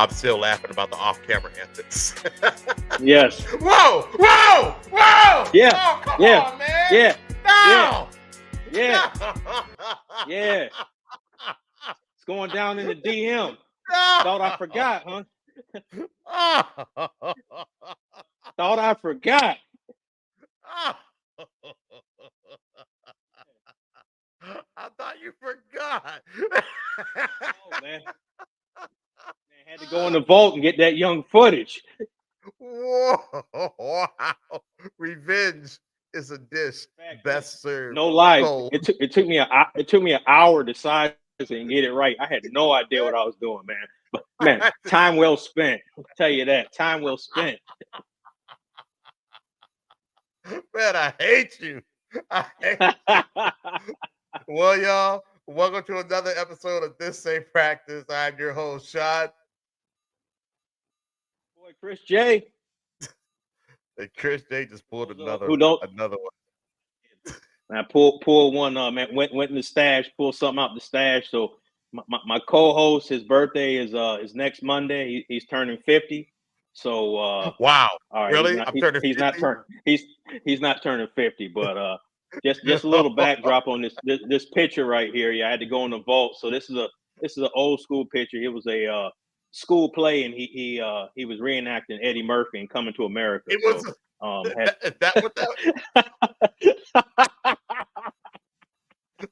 I'm still laughing about the off-camera antics. Yes. Whoa! Whoa! Whoa! Yeah. Oh, come Yeah. on, man! Yeah. No! Yeah. No! Yeah. It's going down in the DM. No! Thought I forgot, huh? Oh. Thought I forgot. I thought you forgot. Oh, man. I had to go in the vault and get that young footage. Whoa! Wow! Revenge is a dish best served No lie. cold. It took me an hour to size it and get it right. I had no idea what I was doing, man. But man, time well spent. I'll tell you that. Time well spent. Man, I hate you. I hate you. Well, y'all, welcome to another episode of This Ain't Practice. I'm your host, Sean. Boy, Chris J. And Chris J just pulled another Who don't? one. I pulled one. Man, went in the stash, pulled something out the stash. So my co-host, his birthday is next Monday. He's turning 50. So Wow, all right, really? I'm turning 50? He's not turning 50, but just a little backdrop on this picture right here. Yeah, I had to go in the vault. So this is an old school picture. It was a school play, and he was reenacting Eddie Murphy and Coming to America. It was. So, is that what that?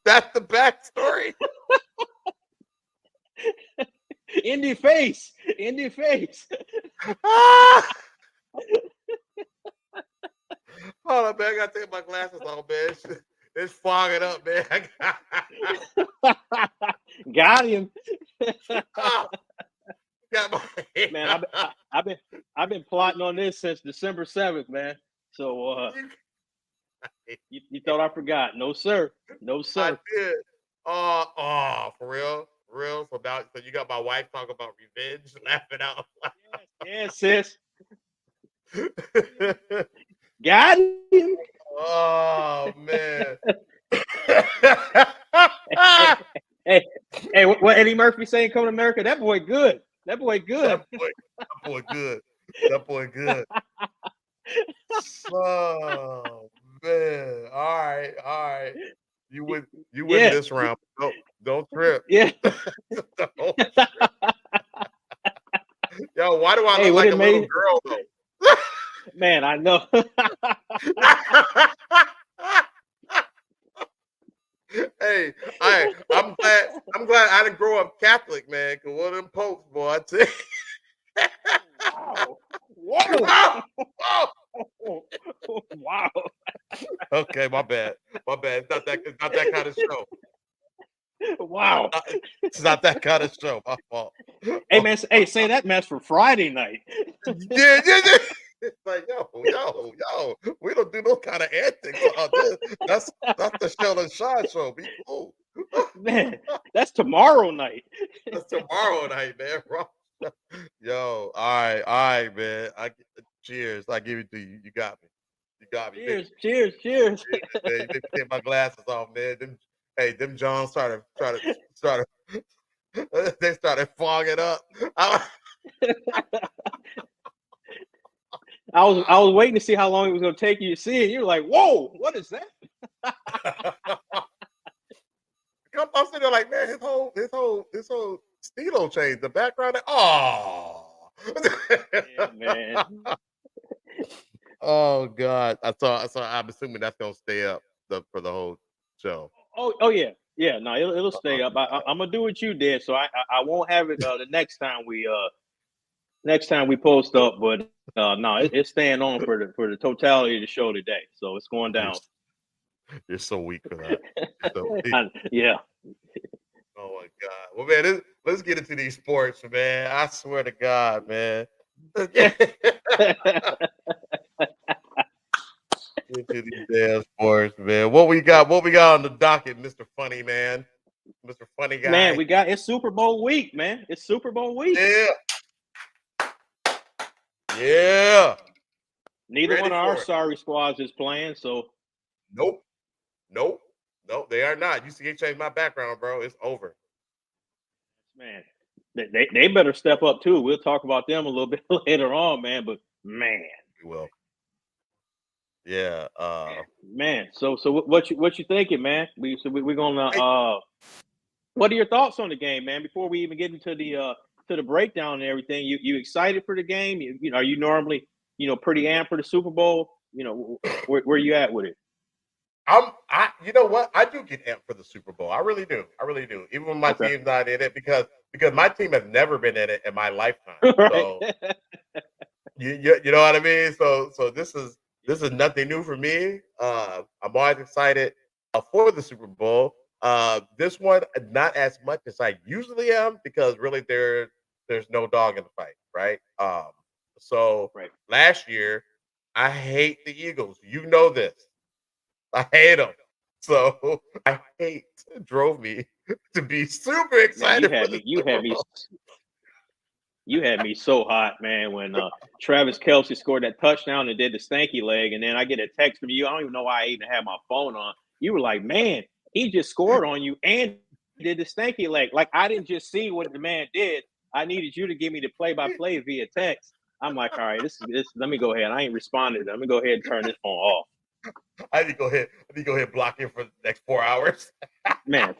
That's the backstory. Indie face. Hold on, man. I gotta take my glasses off, man. It's fogging up, man. Got him. Oh, got my Man, I've been plotting on this since December 7th, man. So you thought I forgot? No, sir. No, sir. I did. Oh, for real? So now, so you got my wife talking about revenge, laughing out. Yes, sis. Got him. Oh man. Hey, what Eddie Murphy saying? Coming to America? That boy good. That boy good. Oh man. All right. You win this round. Don't trip. Yeah. Don't trip. Yo, why do I look like a little girl though? Man, I know. Hey, I'm glad I didn't grow up Catholic, man. Cause one of them popes, boy, I tell you. Wow. Whoa. Wow. Okay, my bad. It's not that kind of show. Wow. It's not that kind of show. My fault. Hey man, say that mess for Friday night. Yeah. It's like, yo, we don't do no kind of antics on this. That's the Sheldon Shaw show. Be cool. Man, that's tomorrow night. That's tomorrow night, man. Yo, all right, man. Cheers. I give it to you. You got me. Cheers. Man, you make me take my glasses off, man. Them Johns started. They started fogging up. I was waiting to see how long it was going to take you to see it. You're like, whoa, what is that? I'm sitting there like, man, his whole stilo change. The background. Oh, yeah, man. Oh God. I'm assuming that's gonna stay up for the whole show. Oh yeah. No, it'll stay up. I'm gonna do what you did, so I won't have it the next time we post up, but no, it's staying on for the totality of the show today. So it's going down. You're so weak for that. Yeah. Oh my God. Well, man, let's get into these sports, man. I swear to God, man. Into these damn sports, man. What we got on the docket, Mr. Funny Man? Mr. Funny Guy. Man, it's Super Bowl week, man. It's Super Bowl week. Yeah. Neither one of our sorry squads is playing, so. Nope, they are not. UCA changed my background, bro. It's over. Man, They better step up too. We'll talk about them a little bit later on, man. But man, We will. Yeah. man. So what you thinking, man? We're gonna Hey, what are your thoughts on the game, man? Before we even get into the breakdown and everything, you excited for the game? You know, are you normally pretty amped for the Super Bowl? You know, where you at with it? you know what? I do get amped for the Super Bowl. I really do. I really do. Even when my Okay, team's not in it, because my team has never been in it in my lifetime. right. So you know what I mean? So this is nothing new for me. I'm always excited for the Super Bowl. This one not as much as I usually am, because really there's no dog in the fight, right? So Right. last year I hate the Eagles. You know this. I hate them. So I hate drove me to be super Man, excited for the Super Bowl. you had me so hot, man, when Travis Kelsey scored that touchdown and did the stanky leg, and then I get a text from you. I don't even know why I even had my phone on. You were like, "Man, he just scored on you and did the stanky leg." Like I didn't just see what the man did. I needed you to give me the play-by-play via text. I'm like, all right, this. Let me go ahead. I ain't responded. Let me go ahead and turn this phone off. I need to go ahead. I need to go ahead and block him for the next 4 hours. Man,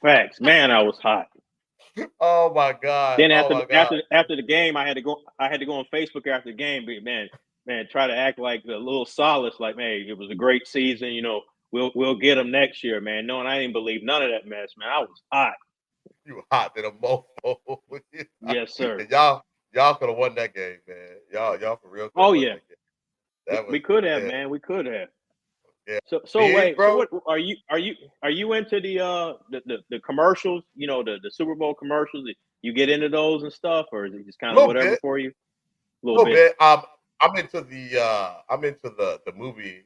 facts. Man, I was hot. Oh my god. Then Oh after my god. after the game, I had to go. I had to go on Facebook after the game. But man, try to act like a little solace, like, man, it was a great season. You know, we'll get them next year, man. No, and I didn't believe none of that mess, man. I was hot. You hot than a mofo. Yes, sir. And y'all could have won that game, man. Y'all for real could have Oh won yeah, that game. That was we could have, yeah, man. We could have. yeah. So Big wait. So bro. what are you into the commercials? You know, the Super Bowl commercials. You get into those and stuff, or is it just A kind of little whatever bit. for you? A A little little bit. bit. I'm into the movie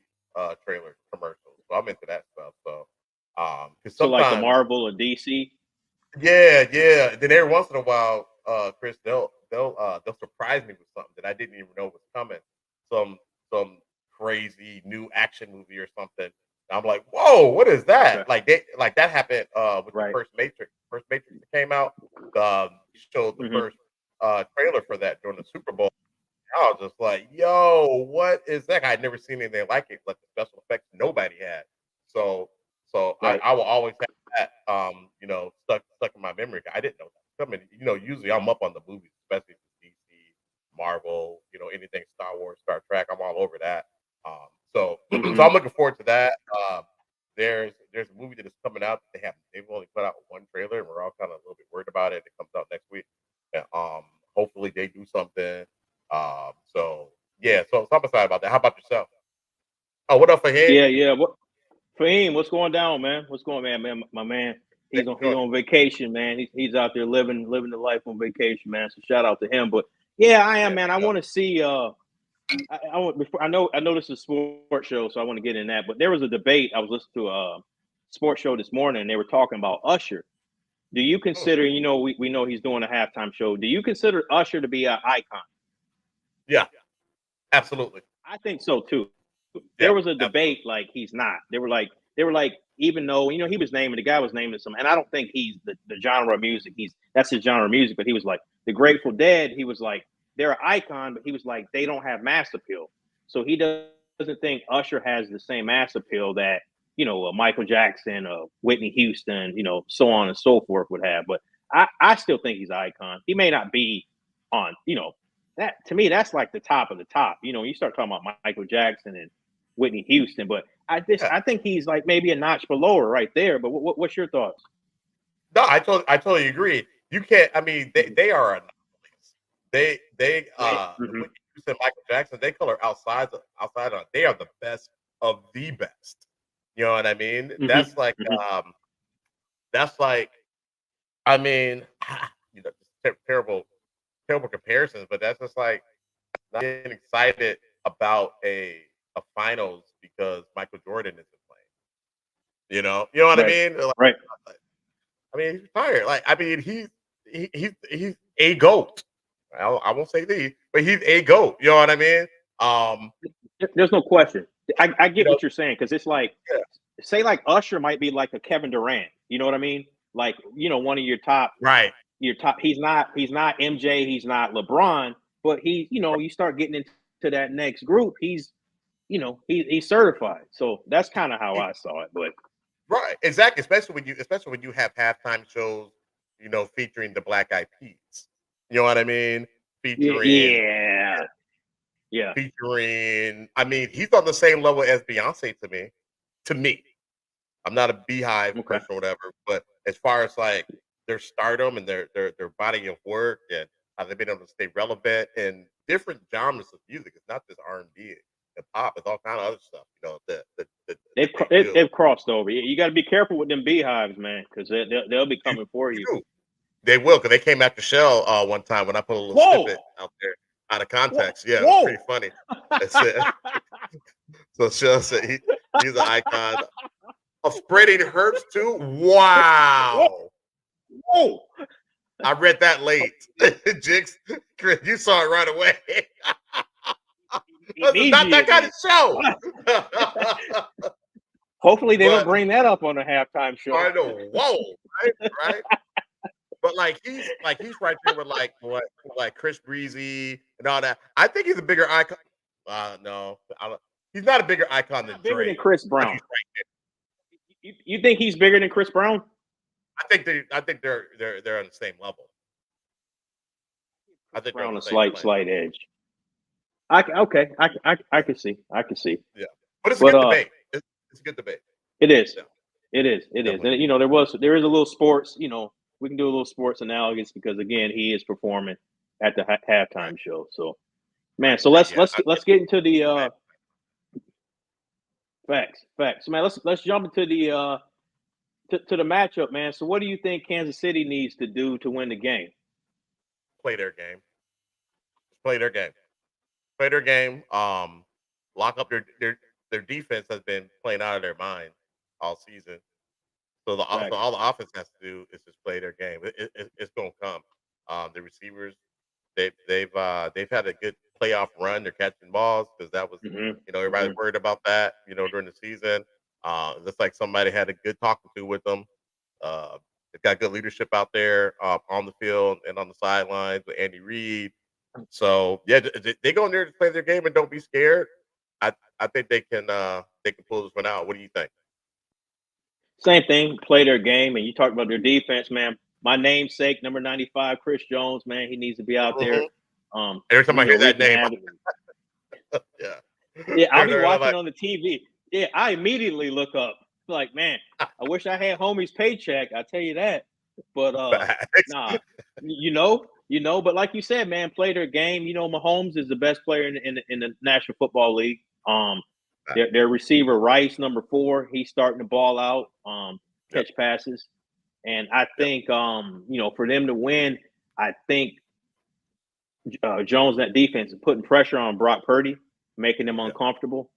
trailer commercials. So I'm into that stuff. So because So like the sometimes Marvel or DC. yeah. Then every once in a while, Chris, they'll surprise me with something that I didn't even know was coming. Some crazy new action movie or something. And I'm like, whoa, what is Okay. that? Like that happened with the Right. first Matrix. First Matrix that came out. Showed the Hmm. first trailer for that during the Super Bowl. I was just like, yo, what is that? I'd never seen anything like it. Like the special effects nobody had. So Right. I will always have that stuck in my memory. I didn't know that coming. Usually I'm up on the movies, especially DC, Marvel, anything Star Wars, Star Trek. I'm all over that. So so Hmm. I'm looking forward to that. There's a movie that is coming out that they've only put out one trailer, and we're all kind of a little bit worried about it. It comes out next week. And, hopefully they do something. So yeah, so I'm excited about that. How about yourself? Oh, what up for him? Yeah. What Fahim? What's going down, man? What's going, man? My man, Hey, he's on vacation, man. He's out there living the life on vacation, man. So shout out to him. But yeah, I am, yeah, man. I big up. want to see. I want before I know this is a sports show, so I want to get in that. But there was a debate. I was listening to a sports show this morning, and they were talking about Usher. Do you Mm, consider? You know, we know he's doing a halftime show. Do you consider Usher to be an icon? yeah, absolutely. I think so too. Yeah, There was a absolutely. debate like he's not. They were like even though he was naming the guy was naming some, and I don't think he's the genre of music. That's his genre of music, but he was like the Grateful Dead. He was like they're an icon, but he was like they don't have mass appeal. So he doesn't think Usher has the same mass appeal that Michael Jackson, Whitney Houston, so on and so forth would have. But I still think he's an icon. He may not be on that to me, that's like the top of the top. You start talking about Michael Jackson and Whitney Houston, but Yeah. I think he's like maybe a notch below her right there. But what's your thoughts? No, I totally agree. You can't. I mean, they are anomalies. Right. Hmm. When you said Michael Jackson, they color outside on. They are the best of the best. You know what I mean? Hmm. Hmm. Um, that's like. I mean, just terrible comparisons, but that's just like not getting excited about a finals because Michael Jordan isn't playing. You know what I Right. mean? Like, Right. I mean, he's retired. Like, I mean, he's a goat. I won't say the, but he's a goat. You know what I mean? Um, There's no question. I you get know, what you're saying because it's like yeah, say like Usher might be like a Kevin Durant. You know what I mean? Like one of your top right. your top. He's not MJ. He's not LeBron. But you start getting into that next group. He's he's certified. So that's kind of how I saw it. But Right, exactly. Especially when you have halftime shows, featuring the Black Eyed Peas. You know what I mean? Featuring yeah, yeah. I mean, he's on the same level as Beyonce to me. To me, I'm not a Beehive Okay. person or whatever, but as far as like their stardom and their body of work and how they've been able to stay relevant in different genres of music, it's not just R&B and pop, it's all kind of other stuff. They've That they do. they've crossed over. You got to be careful with them beehives, man, because they'll be You, coming for you you. do. They will, because they came after Shell one time when I put a little Whoa, snippet out there out of whoa, context. Yeah, it was whoa, pretty funny. It said, so Shell said he's an icon of spreading herbs too. whoa, Wow. whoa! I read that late. Jigs, Chris, you saw it right away. This is not that kind Immediately. of show. Hopefully, they don't But bring that up on a halftime show. I know, whoa, right? But he's right there with like Chris Breezy and all that. I think he's a bigger icon. No, he's not a bigger icon than Bigger than Drake. Chris But Brown. he's right You think he's bigger than Chris Brown? there. I think they're on the same level. I think they're on Brown the a same slight edge. I can see. Yeah, but it's a But good debate. It's a good debate. it is. Yeah, It is. definitely. And there is a little sports. We can do a little sports analogous because again, he is performing at the Right, halftime show. So man, right, so right. let's Yeah, let's get into the man, facts. So man, let's jump into the to the matchup, man. So what do you think Kansas City needs to do to win the game? play their game. Play their game. Play their game. Lock up their defense has been playing out of their mind all season. So Facts. all the offense has to do is just play their game. It's going to come. The receivers they've had a good playoff run. They're catching balls because that was hmm everybody's hmm worried about that during the season. Looks like somebody had a good talking to with them. They've got good leadership out there on the field and on the sidelines with Andy Reid. So yeah, they go in there to play their game and don't be scared. I think they can pull this one out. What do you think? Same thing. Play their game, and you talk about their defense, man. My namesake, number 95, Chris Jones, man. He needs to be out there. Mhm. Every time I hear that Wreaking name, havoc. yeah, Yeah, I'll be they're watching like on the TV. Yeah, I immediately look up. Like, man, I wish I had homie's paycheck. I tell you that. But facts. nah, but like you said, man, play their game. Mahomes is the best player in the National Football League. Their receiver Rice, number 4, he's starting to ball out, Yep, catch passes, and I yep, think for them to win, I think Jones, that defense, is putting pressure on Brock Purdy, making him yep. uncomfortable.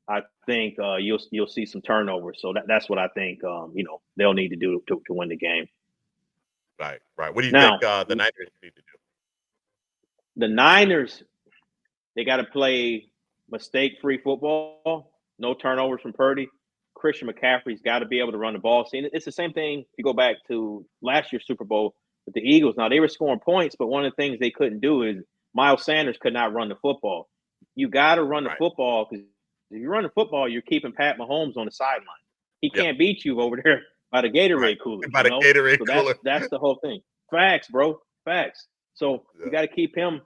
I think you'll see some turnovers. So that's what I think they'll need to do to win the game. Right, right. What do you think Now the Niners need to do? the Niners, they got to play mistake-free football, no turnovers from Purdy. Christian McCaffrey's got to be able to run the ball. See, it's the same thing if you go back to last year's Super Bowl with the Eagles. Now they were scoring points, but one of the things they couldn't do is Miles Sanders could not run the football. You got to run the Right. football because if you run the football, you're keeping Pat Mahomes on the sideline. He Yep. can't beat you over there by the Right. Gatorade coolers. By the Gatorade So cooler. that's the whole thing. Facts, bro. Facts. So Yeah. you got to keep him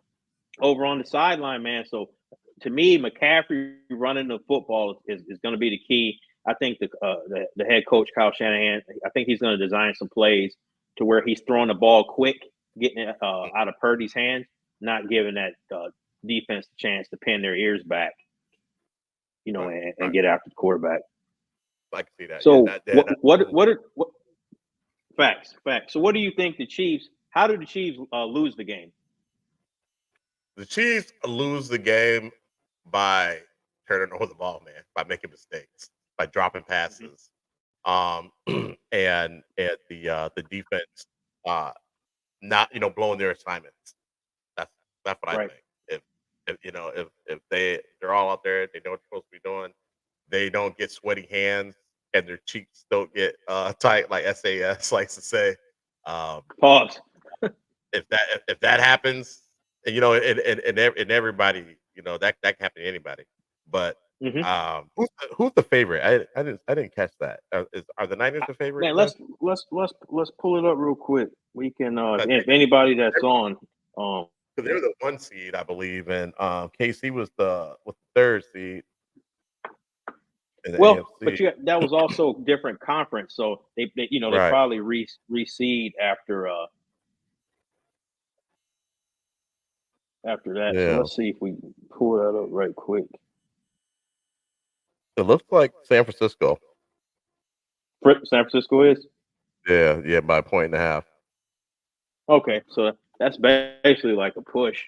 over on the sideline, man. So to me, McCaffrey running the football is going to be the key. I think the head coach Kyle Shanahan, I think he's going to design some plays to where he's throwing the ball quick, getting it out of Purdy's hands, not giving that defense a chance to pin their ears back, Right. and Right. get after the quarterback. I can see that. Yeah. So What? what facts? So what do you think the Chiefs? How did the Chiefs lose the game? The Chiefs lose the game by turning over the ball, man, by making mistakes, by dropping Mhm. passes, and the defense not blowing their assignments. That's what I Right. think. If they're all out there, they know what they're supposed to be doing. They don't get sweaty hands and their cheeks don't get tight like SAS likes to say. Um, Pause. if that happens, and and everybody, that can happen to anybody. But Mhm. who's the favorite? I didn't catch that. Are the Niners the favorite? Man, Then? let's pull it up real quick. We can I if think anybody that's on they were the 1 seed, I believe, and KC was the 3rd seed in the well, AFC. but that was also different conference, so they Right. probably reseed after that. So Yeah. let's see if we can pull that up right quick. It looks like San Francisco. San Francisco is Yeah, yeah, by a point and a half. okay, so that's basically like a push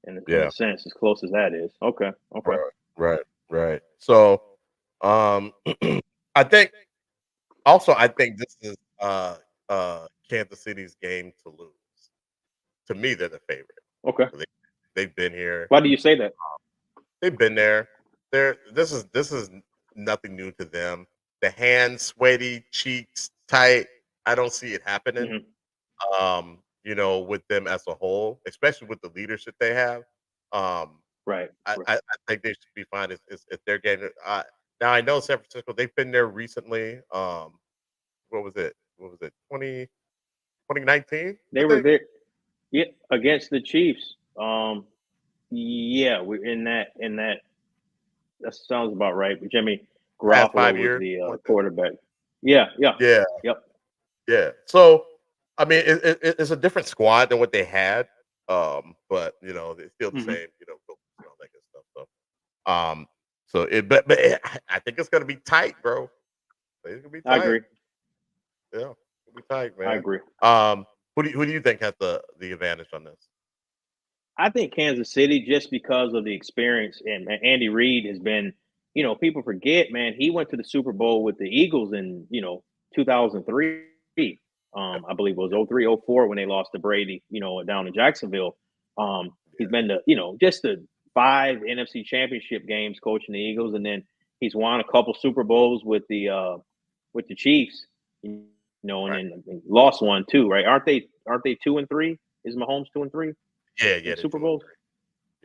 in a Yeah. sense, as close as that is. Okay, okay. Right. Right. Right. So, um, I think I think this is Kansas City's game to lose. To me, they're the favorite. Okay. They they've been here. Why do you say that? They've been there. This is nothing new to them. The hands sweaty, cheeks tight. I don't see it happening. Mhm. With them as a whole, especially with the leadership they have. Um, Right. I think they should be fine if they're getting. Now I know San Francisco. They've been there recently. What was it? What was it? 2019, I They were think. there, yeah, against the Chiefs. Yeah, we're in that. That sounds about right. But Jimmy Past Garoppolo five was years. the something like that. quarterback. Yeah, yeah, Yeah, yep. yeah. So I mean, it's a different squad than what they had. But it's still the Hmm. same. Coaches and all that good stuff. I think it's gonna be tight, bro. It's gonna be I tight. agree. Yeah, it'll be tight, I man. agree. Who do you think has the advantage on this? I think Kansas City, just because of the experience, and Andy Reid has been, people forget, man, he went to the Super Bowl with the Eagles in, 2003. Yeah, I believe it was yeah, 03, 04 when they lost to Brady, down in Jacksonville. He's yeah. been just the 5 NFC championship games coaching the Eagles, and then he's won a couple Super Bowls with the Chiefs, and Right. then lost one too, right? Aren't they 2-3? Is Mahomes 2-3? Yeah, In yeah. They're Super two and Bowls? three.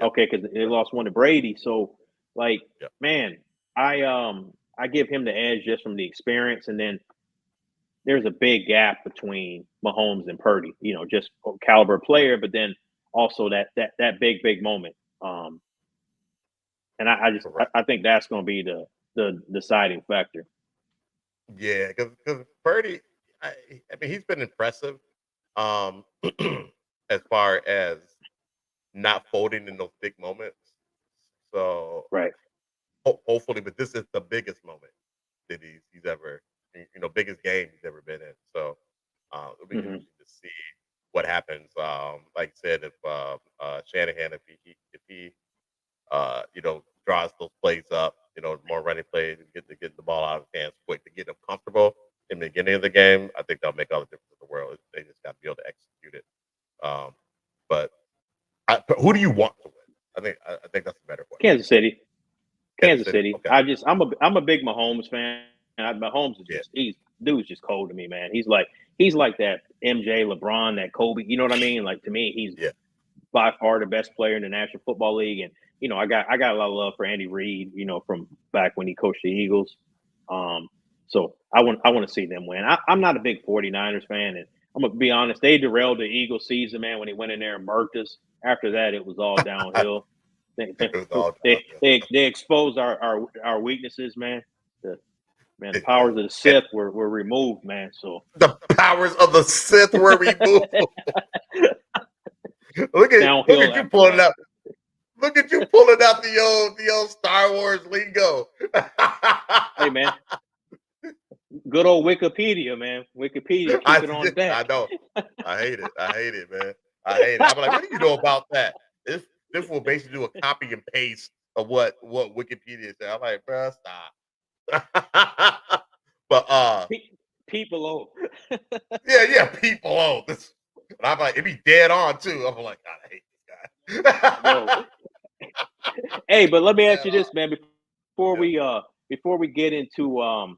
Yep. Okay, because they Yep. lost one to Brady. So, like, Yep. man, I give him the edge just from the experience, and then there's a big gap between Mahomes and Purdy. Just caliber player, but then also that big moment. And I just Correct. I think that's going to be the deciding factor. Yeah, because Purdy, I, I mean, he's been impressive. Um, as far as not folding in those big moments. So Right. hopefully, but this is the biggest moment that he's ever, biggest game he's ever been in. So it'll be Hmm. interesting to see what happens. Like I said, if Shanahan, if he draws those plays up, more running plays, and get the ball out of his hands quick to get them comfortable in the beginning of the game, I think that'll make all the difference in the world. They just got to be able to execute it. Um, but who do you want to win? I think that's a better question. Kansas City. Kansas Kansas City. City. Okay. I'm a big Mahomes fan. Mahomes is Yeah. dude's just cold to me, man. He's like that MJ, LeBron, that Kobe. You know what I mean? Like, to me, he's Yeah. by far the best player in the National Football League. And I got a lot of love for Andy Reid. From back when he coached the Eagles. So I want to see them win. I'm not a big 49ers fan, and I'm gonna be honest. They derailed the Eagles season, man, when they went in there and murked us. After that, it was all downhill. They It was all they downhill. they exposed our weaknesses, man. The Yeah. powers of the And Sith were removed, man. So the powers of the Sith were removed. look downhill at you after pulling it that. out. Look at you pulling out the old Star Wars lingo. Hey, man, good old Wikipedia, man. Wikipedia, keep it on I deck. know. I hate it. I hate it, man. I hate it. I'm like, what do you know about that? This will basically do a copy and paste of what Wikipedia said. I'm like, bro, stop. But People, oh, yeah, people. Oh, this. And I'm like, it be dead on too. I'm like, God, I hate this bro. guy. Hey, but let me ask Dead you on. this, man. Before Yeah. we get into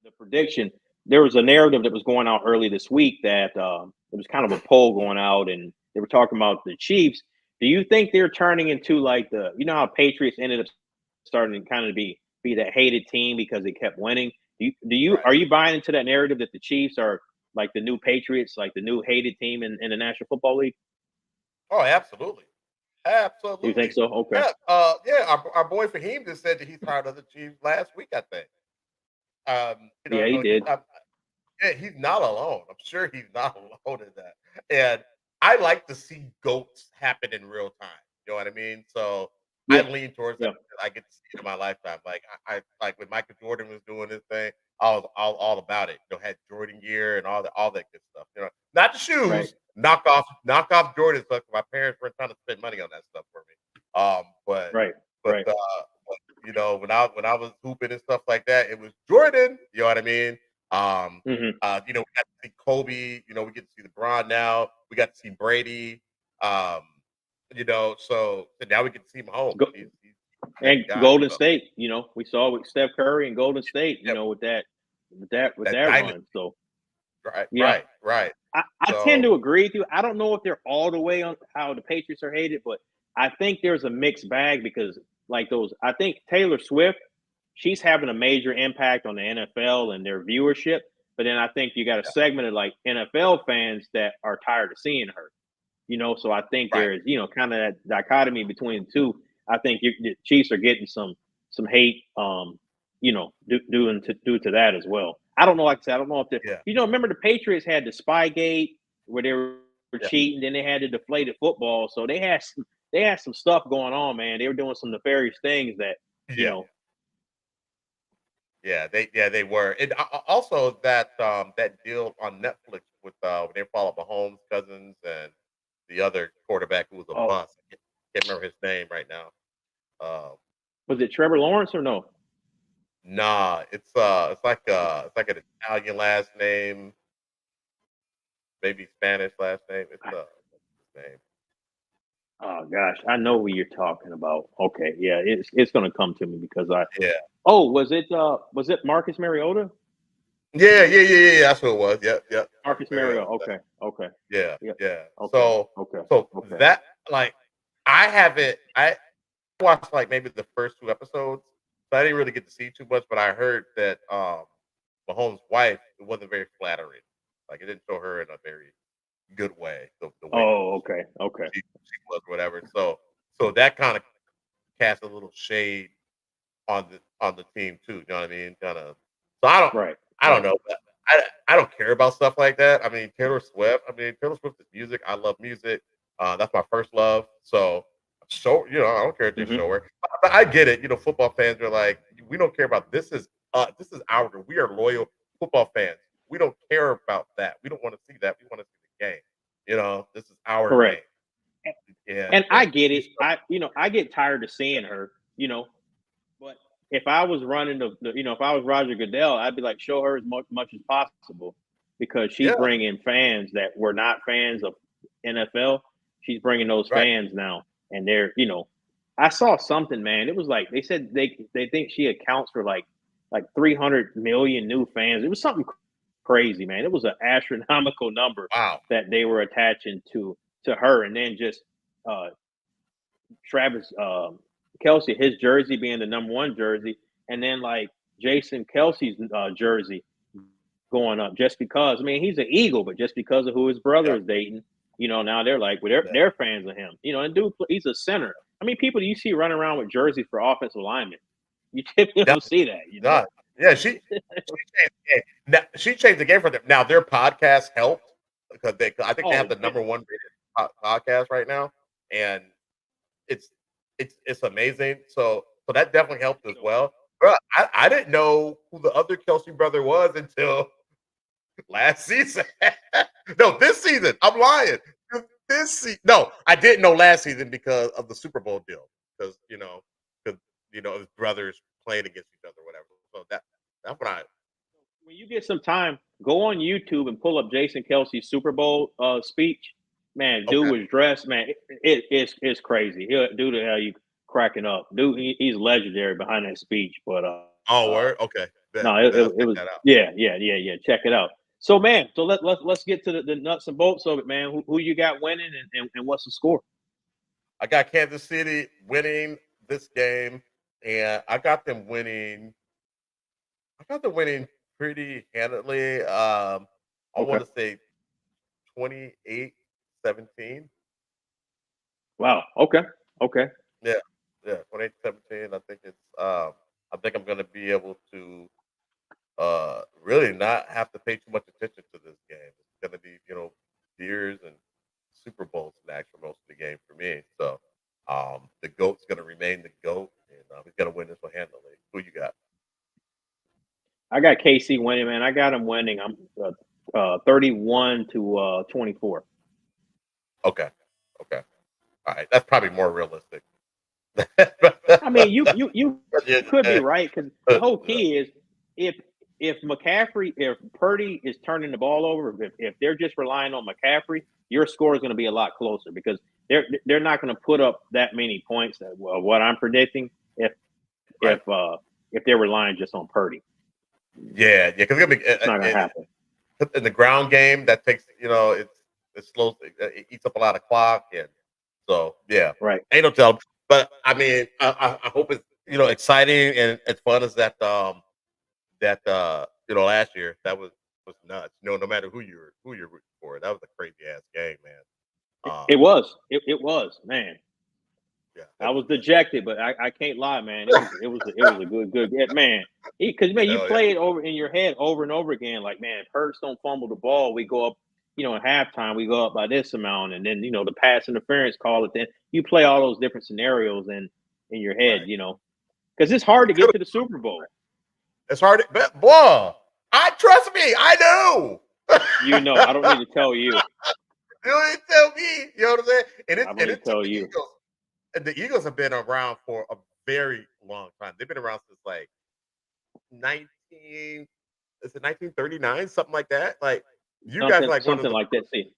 the prediction, there was a narrative that was going out early this week that it was kind of a poll going out, and they were talking about the Chiefs. Do you think they're turning into like how Patriots ended up starting to kind of be that hated team because they kept winning? Right. Are you buying into that narrative that the Chiefs are like the new Patriots, like the new hated team in the National Football League? Oh, absolutely. Do you think Absolutely. so? Okay. Yeah. Our boy Fahim just said that he's tired of the Chiefs last week, I think. Yeah, he did. Yeah, he's not alone. I'm sure he's not alone in that. And I like to see goats happen in real time. You know what I mean? So I Yeah. lean towards that Yeah. because I get to see it in my lifetime. Like I like when Michael Jordan was doing his thing, I was all about it. Had Jordan gear and all that good stuff. Not the Right. shoes, knock off Jordan stuff. My parents weren't trying to spend money on that stuff for me. But Right. but Right. when I was hooping and stuff like that, it was Jordan. You know what I mean? Um, Hmm. we got to see Kobe. We get to see LeBron now. We got to see Brady. Um, so now we get to see Mahomes. Go, He's the and next guy. Golden So State, we saw with Steph Curry and Golden State, yeah, with that that diamond. run. So Right, yeah, right, right. I tend So to agree with you. I don't know if they're all the way on how the Patriots are hated, but I think there's a mixed bag because I think Taylor Swift, she's having a major impact on the NFL and their viewership. But then I think you got a yeah, segment of like NFL fans that are tired of seeing her. So I think right, there's kind of that dichotomy between the two. I think the Chiefs are getting some hate, due to that as well. I don't know, like I said, I don't know if yeah, remember the Patriots had the Spygate where they were yeah, cheating, then they had the deflated football, so they had some stuff going on, man. They were doing some nefarious things that you yeah, know. they were, and also that deal on Netflix with when they followed Mahomes' cousins and the other quarterback who was a Oh, bust. Can't remember his name right now. Um, was it Trevor Lawrence or no? Nah, it's like an Italian last name, maybe Spanish last name. What's his name? Oh gosh, I know what you're talking about. Okay, yeah, it's gonna come to me because I. Yeah, Oh, was it Marcus Mariota? yeah. That's who it was. Yep, yep. Marcus Marcus Mariota. Mariota. Okay, okay, Yeah, yeah, yeah. okay, So, okay, so okay. that like I haven't. I watched like maybe the first two episodes, so I didn't really get to see too much. But I heard that Mahomes' wife, it wasn't very flattering. Like it didn't show her in a very good way. The way that Oh, okay, okay. she was, whatever. So that kind of cast a little shade on the team too. You know what I mean? Kind of. So Right, I don't right. know. But I don't care about stuff like that. I mean Taylor Swift. Taylor Swift is music. I love music. That's my first love. So I don't care if they Hmm. show her. But I get it. Football fans are like, we don't care about this is our we are loyal football fans. We don't care about that. We don't want to see that. We want to see the game. This is our game. Correct. Yeah, And I and get she it. I get tired of seeing her. But if I was running if I was Roger Goodell, I'd be like, show her as much as possible because she's yeah, bringing fans that were not fans of NFL. She's bringing those right. fans now, and I saw something, man. It was like they said they think she accounts for like 300 million new fans. It was something crazy, man. It was an astronomical number Wow. that they were attaching to her, and then just uh, Travis Kelsey, his jersey being the number one jersey, and then like Jason Kelsey's jersey going up just because. I mean, he's an Eagle, but just because of who his brother Yeah, is dating, now they're like, well, yeah. they're fans of him. And dude, he's a center. I mean, people you see running around with jerseys for offensive linemen, you typically don't see that. Not. Yeah, she changed the game. Now, she changed the game for them. Now their podcast helped because I think they have Oh the yeah, number one rated podcast right now, and it's it's amazing. So that definitely helped as well. Bro, I didn't know who the other Kelsey brother was until last season. No, this season. I'm lying. This season. No, I didn't know last season because of the Super Bowl deal. Because his brothers played against each other, or whatever. So that's what I. when you get some time, go on YouTube and pull up Jason Kelsey's Super Bowl speech. Man, dude Okay. was dressed. Man, it's crazy. Dude, how you cracking up? Dude, he's legendary behind that speech. But Oh, word. Okay. No, I'll it check was that out. yeah. Check it out. So man, so let's get to the nuts and bolts of it, man. Who you got winning and what's the score? I got Kansas City winning this game, and I got them winning. I got them winning pretty handily. I Okay. want to say 28-17. Wow. Okay. Okay. Yeah, yeah, 28-17. I think I'm gonna be able to really not have to pay too much attention to this game. It's gonna be, beers and Super Bowls snacks for most of the game for me. So the GOAT's gonna remain the GOAT, and he's gonna win this one handily. Who you got? I got KC winning, man. I got them winning. I'm 31 to 24. Okay. Okay. All right. That's probably more realistic. I mean, you Yeah, could be right because the whole key is if if Purdy is turning the ball over, if they're just relying on McCaffrey, your score is going to be a lot closer because they're not going to put up that many points. What I'm predicting if right. if they're relying just on Purdy, Yeah, because it's gonna be it's not going to happen. in the ground game. That takes, it slows, it eats up a lot of clock, and so yeah, Right. ain't no tell. But I mean, I hope it's exciting and as fun as last year that was nuts. No matter who you're rooting for, that was a crazy ass game, man. It was. It was, man. Yeah, I that was was nuts. dejected, but I can't lie, man. It was a good yeah, man. Because man, you Hell yeah, play it over in your head over and over again. Like man, if Hurts don't fumble the ball, we go up. In halftime we go up by this amount, and then the pass interference call it. Then you play all those different scenarios in your head, right. because it's hard We to get could. to the Super Bowl. It's hard, but boy, I trust me. I know. I don't need to tell you. You don't need to tell me. You know what I'm saying? And I don't need it to took tell the you. Eagles. And the Eagles have been around for a very long time. They've been around since like 19. Is it 1939? Something like that. Like you guys are like one of Something the like that. See,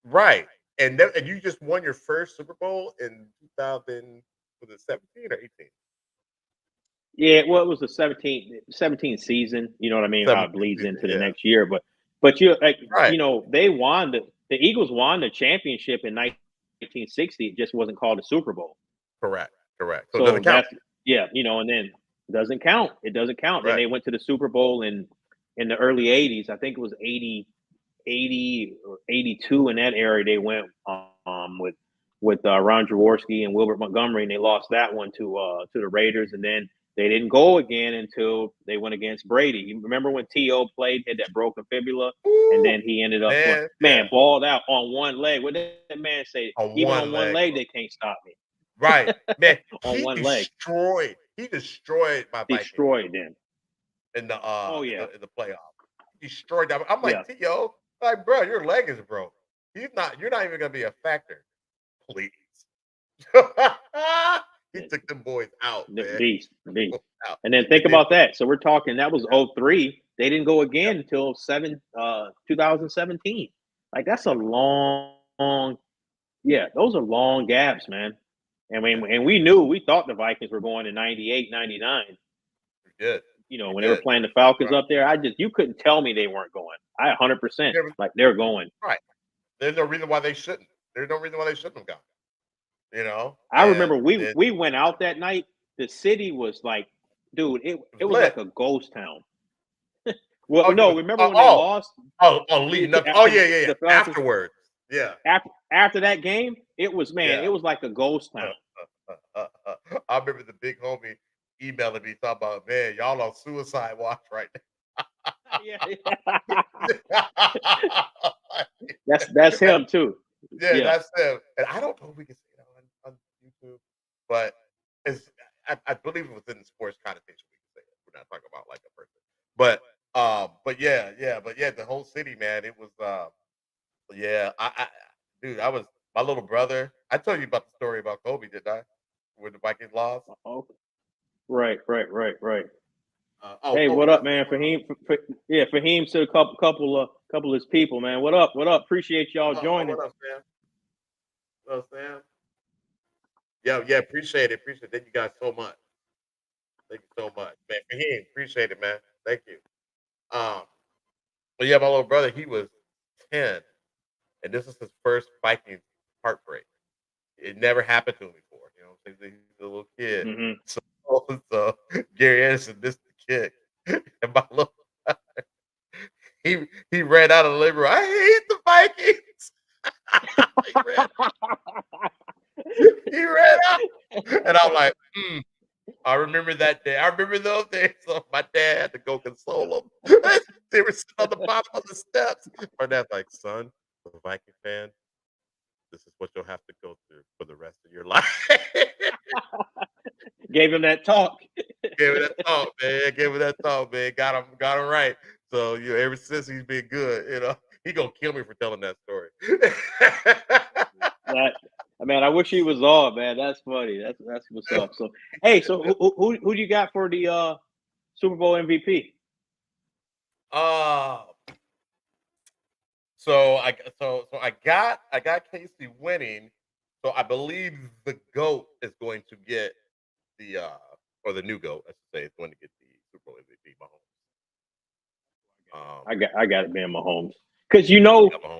right. And you just won your first Super Bowl in 2000. Was it 17 or 18? yeah, well, it was the 17 season. You know what I mean? How it 17 bleeds season. into the Yeah. next year, but you like Right. they won the Eagles won the championship in 1960. It just wasn't called a Super Bowl. Correct. Correct. So it doesn't So count. that's yeah, and then it doesn't count. It doesn't count. Then Right. they went to the Super Bowl in the early 80s. I think it was 80 or 82 in that area. They went with Ron Jaworski and Wilbert Montgomery, and they lost that one to the Raiders, and then they didn't go again until they went against Brady. You remember when T.O. played, had that broken fibula, and Woo, then he ended up man. man Yeah. balled out on one leg. What did that man say? On Even one on one leg, leg, bro. they can't stop me. Right. Man, On he one leg, destroyed. He destroyed my Vikings destroyed them. in the Oh yeah, in the playoff. He destroyed them. I'm yeah. like, T.O., like, bro, your leg is broke. You're not even gonna be a factor. Please. He took them boys out, man. Beast. Out. And then think And then about that. So we're talking that was yeah, 03. They didn't go yeah, again until 2017. Like that's a yeah, long, yeah, those are long gaps, man. yeah. And we thought the Vikings were going in 98, 99. We did. We When they were did. playing the Falcons Right. up there, you couldn't tell me they weren't going. I 100% There was- like they're going. right. There's no reason why they shouldn't. There's no reason why they shouldn't have gone. I remember And we went out that night. The city was like, dude, it it was was like lit. a ghost town. Well, Oh, you no, was remember when they lost leading up. Oh to yeah, yeah, yeah. the Falcons? Afterwards. Yeah. After that game, it was Yeah. it was like a ghost town. I remember the big homie emailing me talking about, man, y'all on suicide watch right Yeah, now. that's him too. Yeah, Yeah, that's them. And I don't know if we can say that on YouTube, but it's I believe it was in the sports connotation we can say it. We're not talking about like a person. But yeah, the whole city, man, it was yeah, dude, I was my little brother. I told you about the story about Kobe, didn't I? When the Vikings lost. oh, right. Oh, Hey, Kobe what up, doesn't man? even know. Yeah, Fahim to a couple of his people, man. What up? What up? Appreciate y'all joining. What up, Sam? What up, Sam? Yeah, appreciate it. Thank you guys so much. Thank you so much, man. Fahim, appreciate it, man. Thank you. But yeah, my little brother, he was 10, and this is his first Vikings heartbreak. It never happened to him before. You know, he's a little kid. Mm-hmm. So Gary Anderson missed the kick, and my little he ran out of the living room. I hate the Vikings. he ran out, and I'm like, I remember that day. I remember those days. So my dad had to go console them. They were sitting on the bottom of the steps. My dad's like, son, as a Viking fan, this is what you'll have to go through for the rest of your life. Gave him that talk. Gave it that talk, man. Gave it that talk, man. Got him right. So ever since he's been good, he gonna kill me for telling that story. Man, I wish he was on, man. That's funny. That's what's up. So, hey, so who you got for the Super Bowl MVP? So I got Casey winning. So I believe the GOAT is going to get the or the new GOAT, I should say, is going to get the Super Bowl MVP, Mahomes. I got it being Mahomes. Because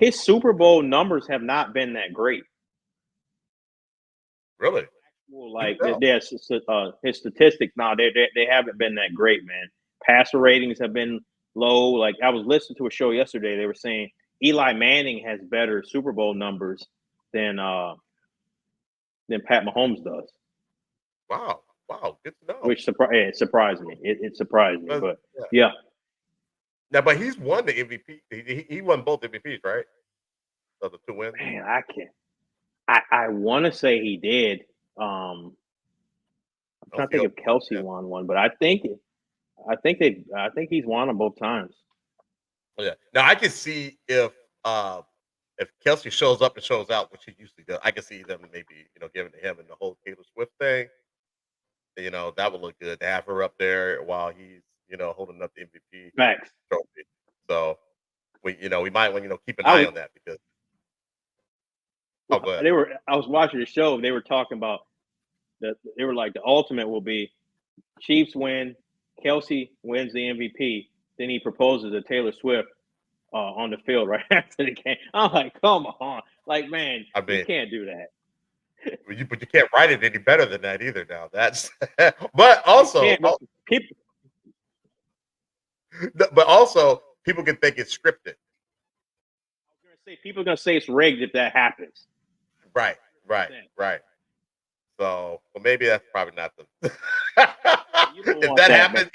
his Super Bowl numbers have not been that great. Really? Like his statistics now, they haven't been that great, man. Passer ratings have been low. Like I was listening to a show yesterday, they were saying Eli Manning has better Super Bowl numbers than Pat Mahomes does. Wow, good to know. Which it surprised me. It surprised me, but yeah. Now, but he's won the MVP. He won both MVPs, right? So the 2 wins. Man, I can't. I want to say he did. I'm trying to think if Kelsey won one, but I think he's won them both times. Yeah. Now I can see if Kelsey shows up and shows out, which he usually does. I can see them maybe giving to him and the whole Taylor Swift thing. That would look good to have her up there while he's holding up the MVP trophy. So we might want keep an eye on that because. I was watching the show. They were talking about that. They were like, the ultimate will be Chiefs win, Kelsey wins the MVP, then he proposes to Taylor Swift on the field right after the game. I'm like, come on, like, man, you can't do that. But you can't write it any better than that either. Now that's, but also, people can think it's scripted. I was gonna say people are gonna say it's rigged if that happens. Right. So, well, maybe that's probably not the. If that happens,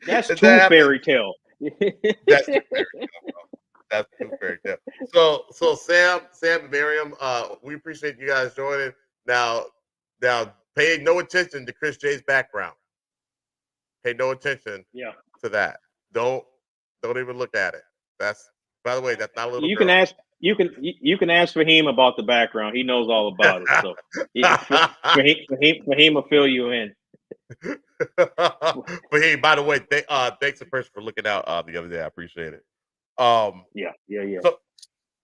that's too fairy tale. That's too fairy tale. That's too fairy tale. So Sam and Miriam, we appreciate you guys joining. Now, pay no attention to Chris J's background. Pay no attention to that. Don't even look at it. That's, by the way, that's not a little. You can ask Fahim about the background. He knows all about it. So Fahim will fill you in. Fahim, by the way, thanks a person for looking out the other day. I appreciate it. Yeah.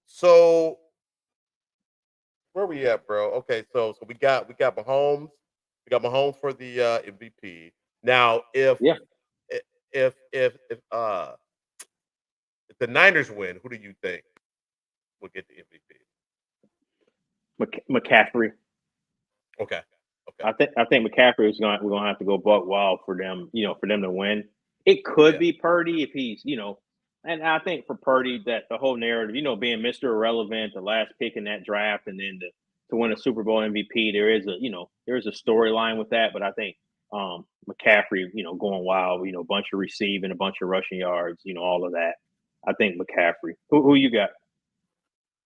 So where we at, bro? Okay, so we got Mahomes. We got Mahomes for the MVP. Now, if the Niners win, who do you think will get the MVP? McCaffrey. Okay. I think McCaffrey we're gonna have to go buck wild for them, for them to win. It could be Purdy if he's, and I think for Purdy that the whole narrative, being Mr. Irrelevant, the last pick in that draft, and then to win a Super Bowl MVP, there is a storyline with that. But I think McCaffrey, going wild, a bunch of receiving, a bunch of rushing yards, all of that. I think McCaffrey. Who you got?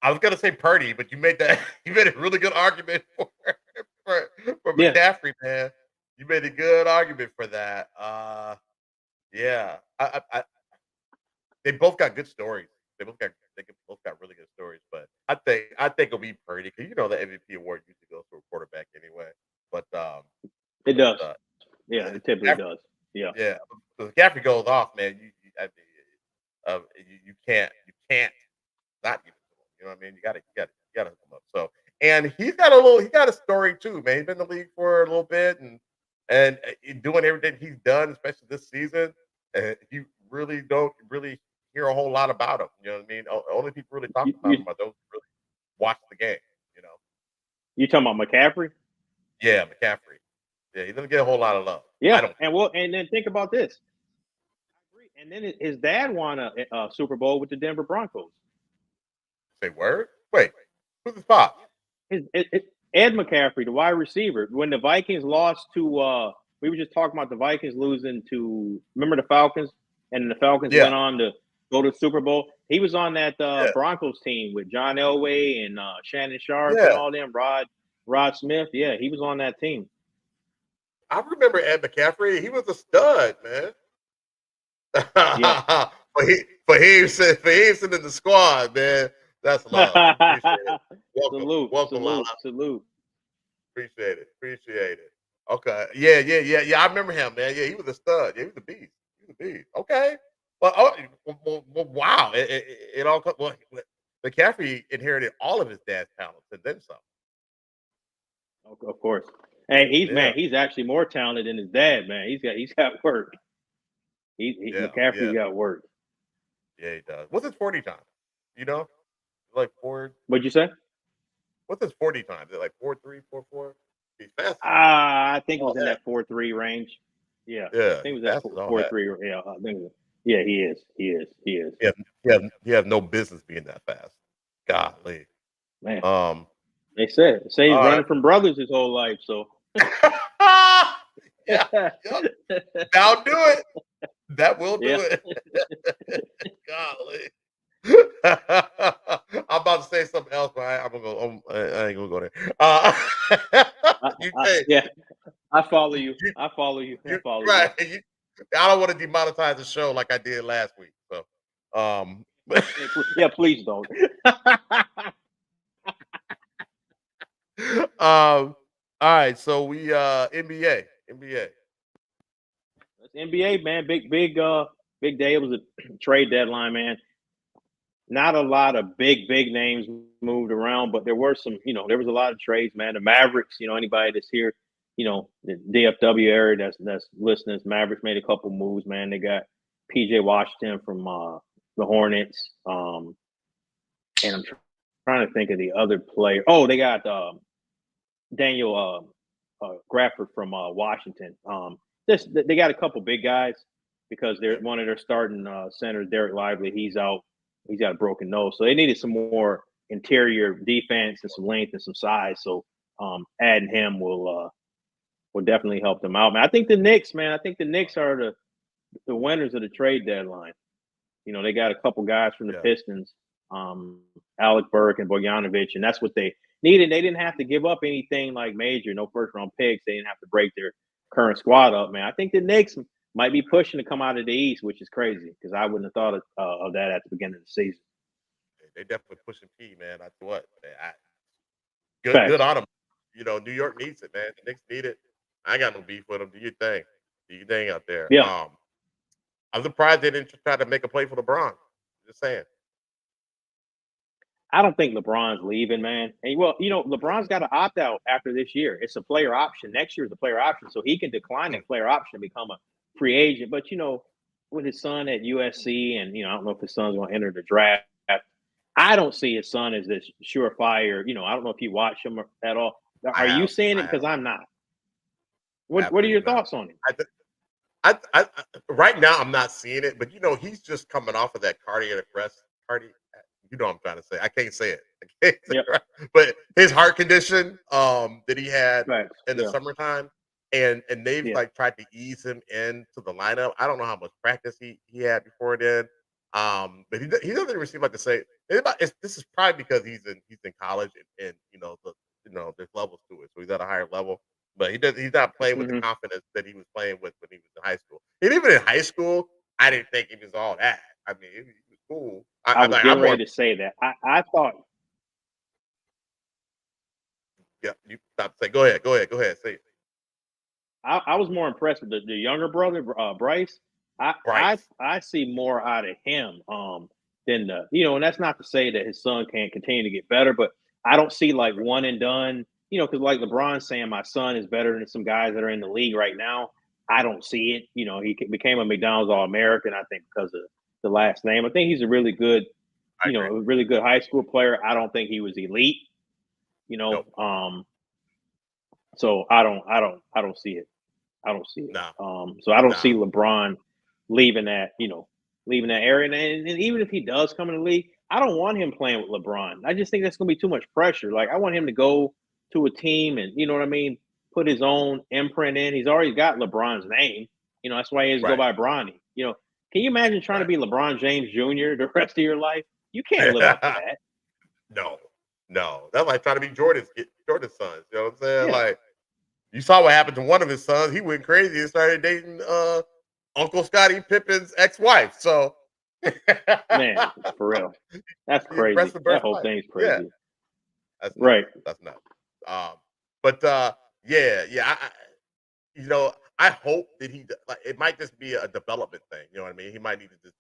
I was gonna say Purdy, but you made a really good argument for McCaffrey, man. You made a good argument for that. They both got good stories. They both got really good stories. But I think it'll be Purdy because the MVP award usually goes to a quarterback anyway. But it does. It typically does. Yeah. So McCaffrey goes off, man. You can't not give it to him. You know what I mean? You got to hook him up. So And he got a story too, man. He's been in the league for a little bit and doing everything he's done, especially this season. And you really don't really hear a whole lot about him. You know what I mean? Only people really talk You, about you him are those who really watch the game. You know? you talking about McCaffrey? Yeah, McCaffrey. Yeah, he doesn't get a whole lot of love. I Yeah, don't. and then think about this. And then his dad won a Super Bowl with the Denver Broncos. Say word. Wait, who's his pop? Ed McCaffrey, the wide receiver, when the Vikings lost to, we were just talking about the Vikings losing to, remember the Falcons, and the Falcons Yeah, went on to go to the Super Bowl. He was on that yeah, Broncos team with John Elway and Shannon Sharp and yeah. all them. Rod Smith, yeah, he was on that team. I remember Ed McCaffrey. He was a stud, man. Yeah. For he sitting in the squad, man. That's love. Appreciate it. Welcome, Lala. Salute. Appreciate it. Appreciate it. Okay. Yeah. I remember him, man. Yeah, he was a stud. Yeah, he was a beast. He was a beast. Okay. Well, wow. It all comes. Well, McCaffrey inherited all of his dad's talents and then some. Of course. Hey, Yeah. he's actually more talented than his dad, man. He's got work. Yeah. McCaffrey's Yeah. got work. Yeah, he does. What's his 40 time? You know? Like four. What'd you say? What's his 40 time? Is it like 4.3, 4.4? He's fast. I think it All was in that. that 4.3 range. Yeah, I Yeah, think it was fast that as all four that. three. Yeah, I think. Yeah, he is. He is. He has no business being that fast. Golly. Man, Um, say he's all right. running from brothers his whole life. So Yeah, yep. That'll do it. That will do yeah, it. Golly. I'm about to say something else, but I'm gonna go. I ain't gonna go there. Hey, yeah. I follow you. you, I follow you. I you, follow you. right? I don't want to demonetize the show like I did last week. So, Yeah, please don't. all right. So we NBA. It's NBA, man. Big day. It was a trade deadline, man. Not a lot of big names moved around, but there were some, there was a lot of trades, man. The Mavericks, anybody that's here, the DFW area that's listening, Mavericks made a couple moves, man. They got PJ Washington from the Hornets. And I'm trying to think of the other player. Oh, they got Daniel Grafford from Washington. They got a couple big guys because they're one of their starting centers, Derek Lively. He's out. He's got a broken nose, so they needed some more interior defense and some length and some size. So adding him will definitely help them out, man. I think the Knicks, man. I think the Knicks are the winners of the trade deadline. They got a couple guys from the Yeah. Pistons, Alec Burke and Bogdanovic, and that's what they needed. They didn't have to give up anything like major, no first round picks. They didn't have to break their current squad up, man. I think the Knicks might be pushing to come out of the East, which is crazy because I wouldn't have thought of that at the beginning of the season. They definitely pushing P, man. That's what. Good Facts. on them. New York needs it, man. The Knicks need it. I ain't got no beef with them. Do your thing. Do your thing out there. Yeah. I'm surprised they didn't try to make a play for LeBron. Just saying. I don't think LeBron's leaving, man. And LeBron's got to opt out after this year. It's a player option. Next year is a player option, so he can decline that player option and become a free agent. But with his son at USC, and I don't know if his son's going to enter the draft. I don't see his son as this surefire. I don't know if you watch him at all. Are you seeing it? Because I'm not. What are your thoughts on him? I right now I'm not seeing it, but he's just coming off of that cardiac arrest. You know what I'm trying to say. I can't say it. Right. But his heart condition that he had in the summertime, and they've like tried to ease him into the lineup. I don't know how much practice he had before then. But he doesn't even seem like to say this is probably because he's in college and there's levels to it, so he's at a higher level. But he's not playing with the confidence that he was playing with when he was in high school. And even in high school, I didn't think he was all that. I mean, he was cool. I was getting ready to say that. I thought. Yeah, you stop saying. Go ahead. Say it. I was more impressed with the younger brother, Bryce. I see more out of him than and that's not to say that his son can't continue to get better, but I don't see like one and done. Because like LeBron's saying, my son is better than some guys that are in the league right now. I don't see it. He became a McDonald's All-American, I think, because of the last name. I think he's a really good, I agree. a really good high school player. I don't think he was elite. Nope. So I don't see it. I don't see it. No. So I don't see LeBron leaving that area. And even if he does come in the league, I don't want him playing with LeBron. I just think that's going to be too much pressure. Like, I want him to go to a team and, you know what I mean, put his own imprint in. He's already got LeBron's name. That's why he has to go by Bronny. Can you imagine trying to be LeBron James Jr. the rest of your life? You can't live up to that. No. That's like trying to be Jordan's sons. You know what I'm saying? Yeah. Like, you saw what happened to one of his sons. He went crazy and started dating Uncle Scottie Pippen's ex-wife. So, man, for real, that's crazy. That whole thing's crazy. Yeah. That's nuts. Right. That's nuts. I hope that it might just be a development thing. You know what I mean? He might need to just,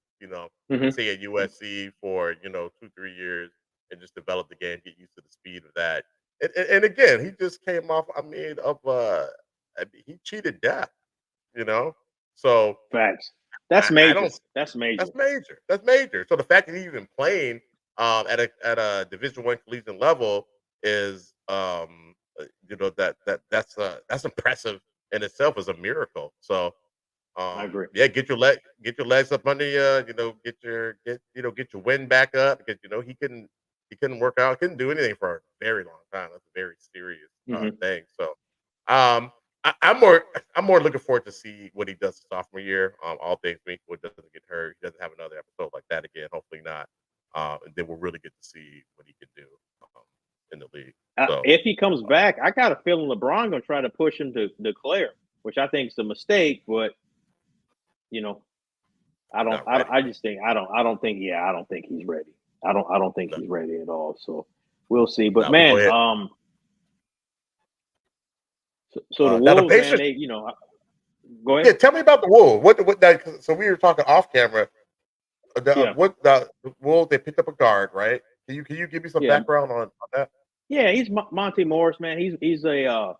stay at USC for 2-3 years and just develop the game, get used to the speed of that. And again, he just came off. He cheated death. So facts. That's major. That's major. That's major. So the fact that he's even playing at a Division I collegiate level is that's impressive in itself, as a miracle. So I agree. Yeah, get your legs up under you. Get your wind back up, because he couldn't work out, couldn't do anything for a very long time. That's a very serious thing. So I'm more looking forward to see what he does sophomore year. All things being equal, doesn't get hurt, he doesn't have another episode like that again. Hopefully not. And then we'll really get to see what he can do in the league. So, if he comes back, I got a feeling LeBron gonna try to push him to declare, which I think is a mistake. But I don't think he's ready. I don't think he's ready at all. So we'll see. But so the Wolves, Pacers, man, go ahead. Yeah, tell me about the Wolves. So we were talking off camera. The Wolves, they picked up a guard, right? Can you give me some background on that? Yeah, he's Monte Morris, man. He's a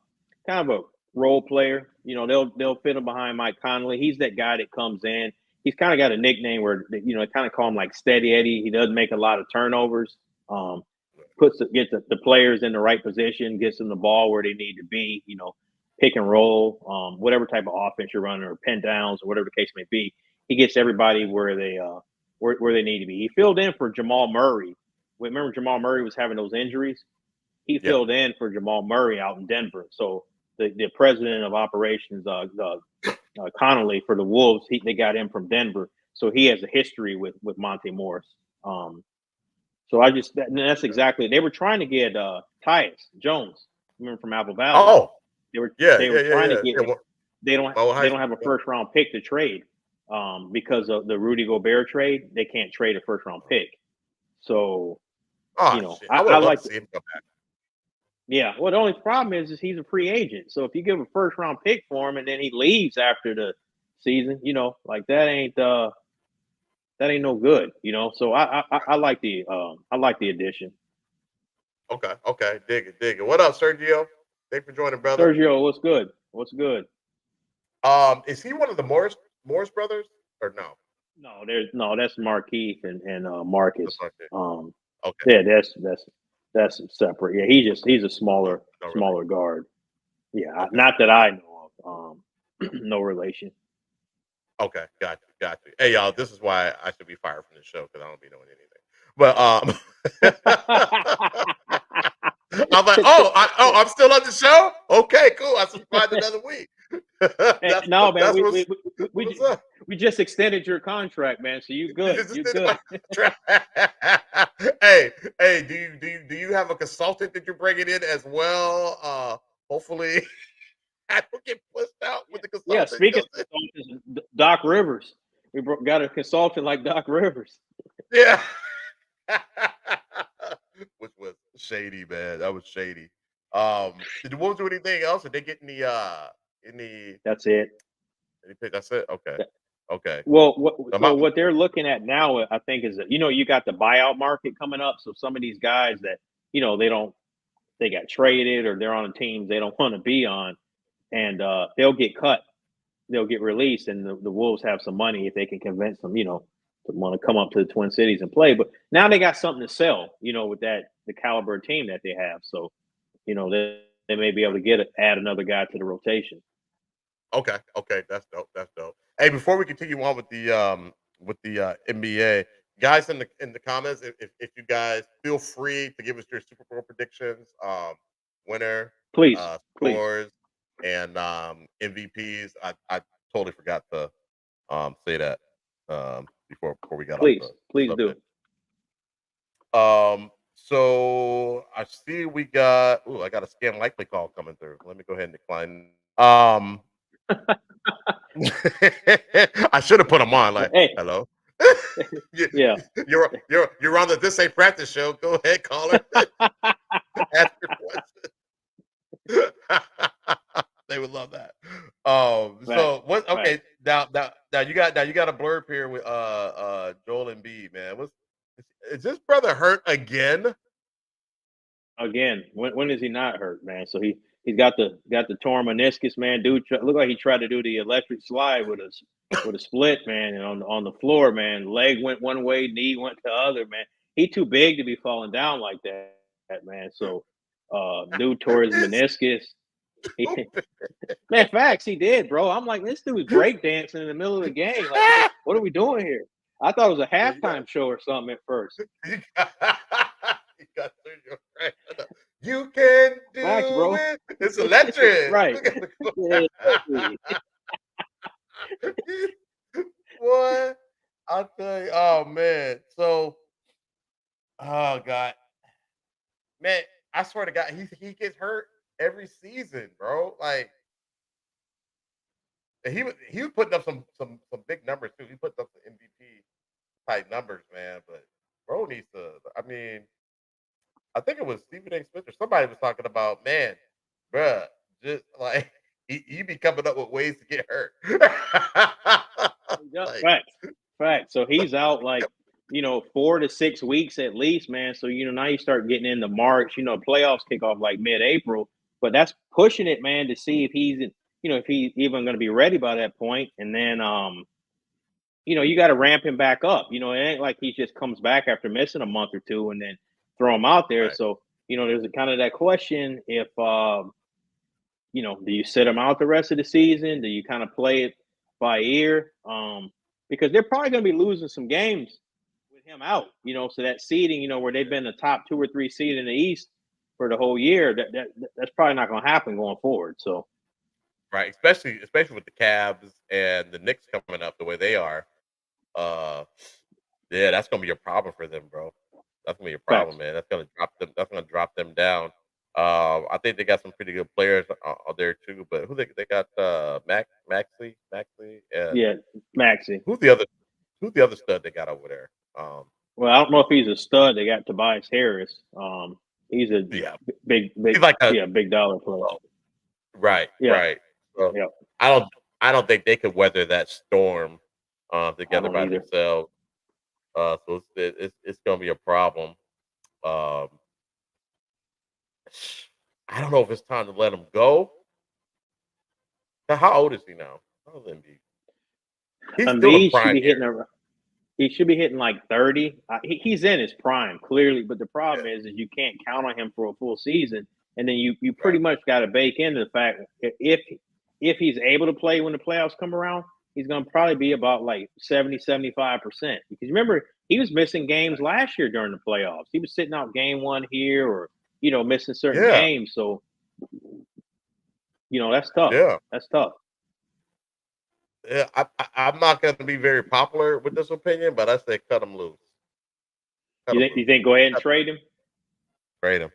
kind of a role player. They'll fit him behind Mike Conley. He's that guy that comes in. He's kind of got a nickname where they kind of call him like Steady Eddie. He doesn't make a lot of turnovers. Gets the players in the right position, gets them the ball where they need to be. Pick and roll, whatever type of offense you're running, or pin downs, or whatever the case may be. He gets everybody where they need to be. He filled in for Jamal Murray. Remember, Jamal Murray was having those injuries. He filled in for Jamal Murray out in Denver. So the president of operations, Connolly, for the Wolves, they got him from Denver. So he has a history with Monte Morris. So that's exactly, they were trying to get Tyus Jones, remember, from Apple Valley. Oh, they were trying to get. They don't have a first round pick to trade because of the Rudy Gobert trade. They can't trade a first round pick. So I would love to see him come back. Yeah, well, the only problem is he's a free agent. So if you give a first round pick for him and then he leaves after the season, like that ain't no good. So I like the addition. Okay, dig it. What up, Sergio? Thanks for joining, brother. Sergio, what's good? Is he one of the Morris brothers, or no? No, that's Markeith and Marcus. Okay. Yeah, that's separate. Yeah, he's a smaller guard. Yeah, okay. Not that I know of. No relation. Okay, got you. Hey, y'all, this is why I should be fired from the show, because I don't be knowing anything. But I'm like, I'm still on the show. Okay, cool. I survived another week. No, man, we just extended your contract, man. So you good. You good. Hey, do you have a consultant that you're bringing in as well? Hopefully, I don't get pushed out with the consultant. Yeah, speaking of consultants, Doc Rivers. We got a consultant like Doc Rivers. Yeah. Which was shady, man. That was shady. Did the Wolves do anything else? Did they get any? That's it. That's it. Okay. Well, what they're looking at now, I think, is that you got the buyout market coming up. So some of these guys that they got traded or they're on a team they don't want to be on, and they'll get cut, they'll get released, and the Wolves have some money if they can convince them, to want to come up to the Twin Cities and play. But now they got something to sell, with the caliber of team that they have. So, they may be able to add another guy to the rotation. Okay, that's dope. That's dope. Hey, before we continue on with the NBA, guys in the comments, if you guys feel free to give us your Super Bowl predictions, winner, Please, please. scores, and MVPs. I totally forgot to say that before we got off Please, the please do. subject. So I see we got. I got a scam likely call coming through. Let me go ahead and decline. I should have put them on. Like, Hey. hello. Yeah. You're on the This Ain't Practice show. Go ahead, caller. Ask your question. They would love that. So what? Okay, now you got a blurb here with Joel Embiid, man. Is this brother hurt again? Again, when is he not hurt, man? So he's got the torn meniscus, man. Dude, look like he tried to do the electric slide with a split, man, and on the floor, man. Leg went one way, knee went the other, man. He too big to be falling down like that, man. So, dude tore his meniscus. Man, facts, he did, bro. I'm like, this dude's breakdancing in the middle of the game. Like, what are we doing here? I thought it was a halftime show or something at first. You can do facts, bro. it. It's electric. Right. What? I'll tell you. Oh man. So, oh god, man. I swear to God, he gets hurt every season, bro. Like, he was putting up some big numbers too. He put up some MVP type numbers, man. But bro needs to. I mean, I think it was Stephen A. Smith or somebody was talking about, man, bruh, just like he be coming up with ways to get hurt. Facts. So he's out like 4 to 6 weeks at least, man. So now you start getting into March. Playoffs kick off like mid-April, but that's pushing it, man, to see if he's even going to be ready by that point. And then you got to ramp him back up. It ain't like he just comes back after missing a month or two and then throw him out there. Right. So there's kind of that question if do you sit him out the rest of the season? Do you kind of play it by ear? Because they're probably going to be losing some games with him out, so that seeding, where they've been the top 2 or 3 seed in the East for the whole year, that's probably not going to happen going forward. So, right, especially with the Cavs and the Knicks coming up the way they are, yeah, that's going to be a problem for them, bro. That's going to be a problem, man. That's going to drop them. That's going to drop them down. I think they got some pretty good players out there too. But who they got? Maxey. Yeah, Maxey. Who's the other stud they got over there? Well, I don't know if he's a stud. They got Tobias Harris. He's a big, he's like big dollar player. Right. So, I don't think they could weather that storm together by themselves. So it's gonna be a problem. I don't know if it's time to let him go. How old is he now? How old is Embiid? He should be hitting like 30. He's in his prime, clearly, but the problem is you can't count on him for a full season, and then you pretty much got to bake into the fact that if he's able to play when the playoffs come around, he's going to probably be about like 70-75%. Because remember, he was missing games last year during the playoffs. He was sitting out game 1 here, or missing certain games. So that's tough. Yeah, that's tough. Yeah, I'm not going to be very popular with this opinion, but I say cut him loose. You think go ahead and trade him? Trade him.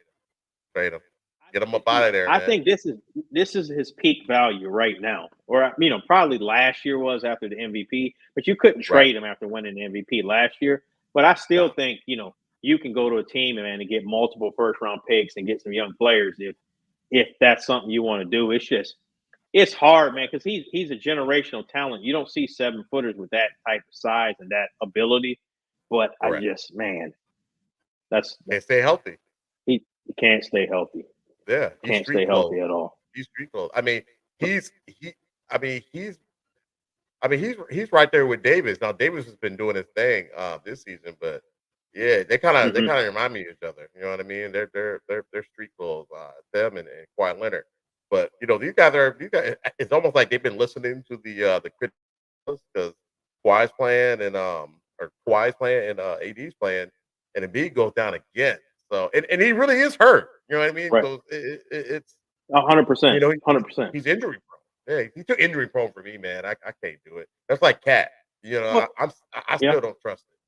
Get him up out of there. I think this is his peak value right now, or probably last year was after the MVP. But you couldn't trade him after winning the MVP last year. But I still think you can go to a team and get multiple first round picks and get some young players if that's something you want to do. It's hard, man, because he's a generational talent. You don't see 7-footers with that type of size and that ability. But I just, man, they stay healthy. He can't stay healthy. Yeah, he's Can't street stay clothes. healthy at all. He's street clothes. I mean, he's he. I mean, he's right there with Davis. Now Davis has been doing his thing this season, but yeah, they Hmm. kind of remind me of each other. You know what I mean? They're street clothes. Them and Kawhi Leonard. But these guys. It's almost like they've been listening to the critics because Kawhi's playing and AD's playing, and Embiid goes down again. So and he really is hurt. You know what I mean? Right. So it's 100%. he's 100%. injury prone. Yeah, he's too injury prone for me, man. I can't do it. That's like Cat. You know, Well, I yeah, still don't trust it.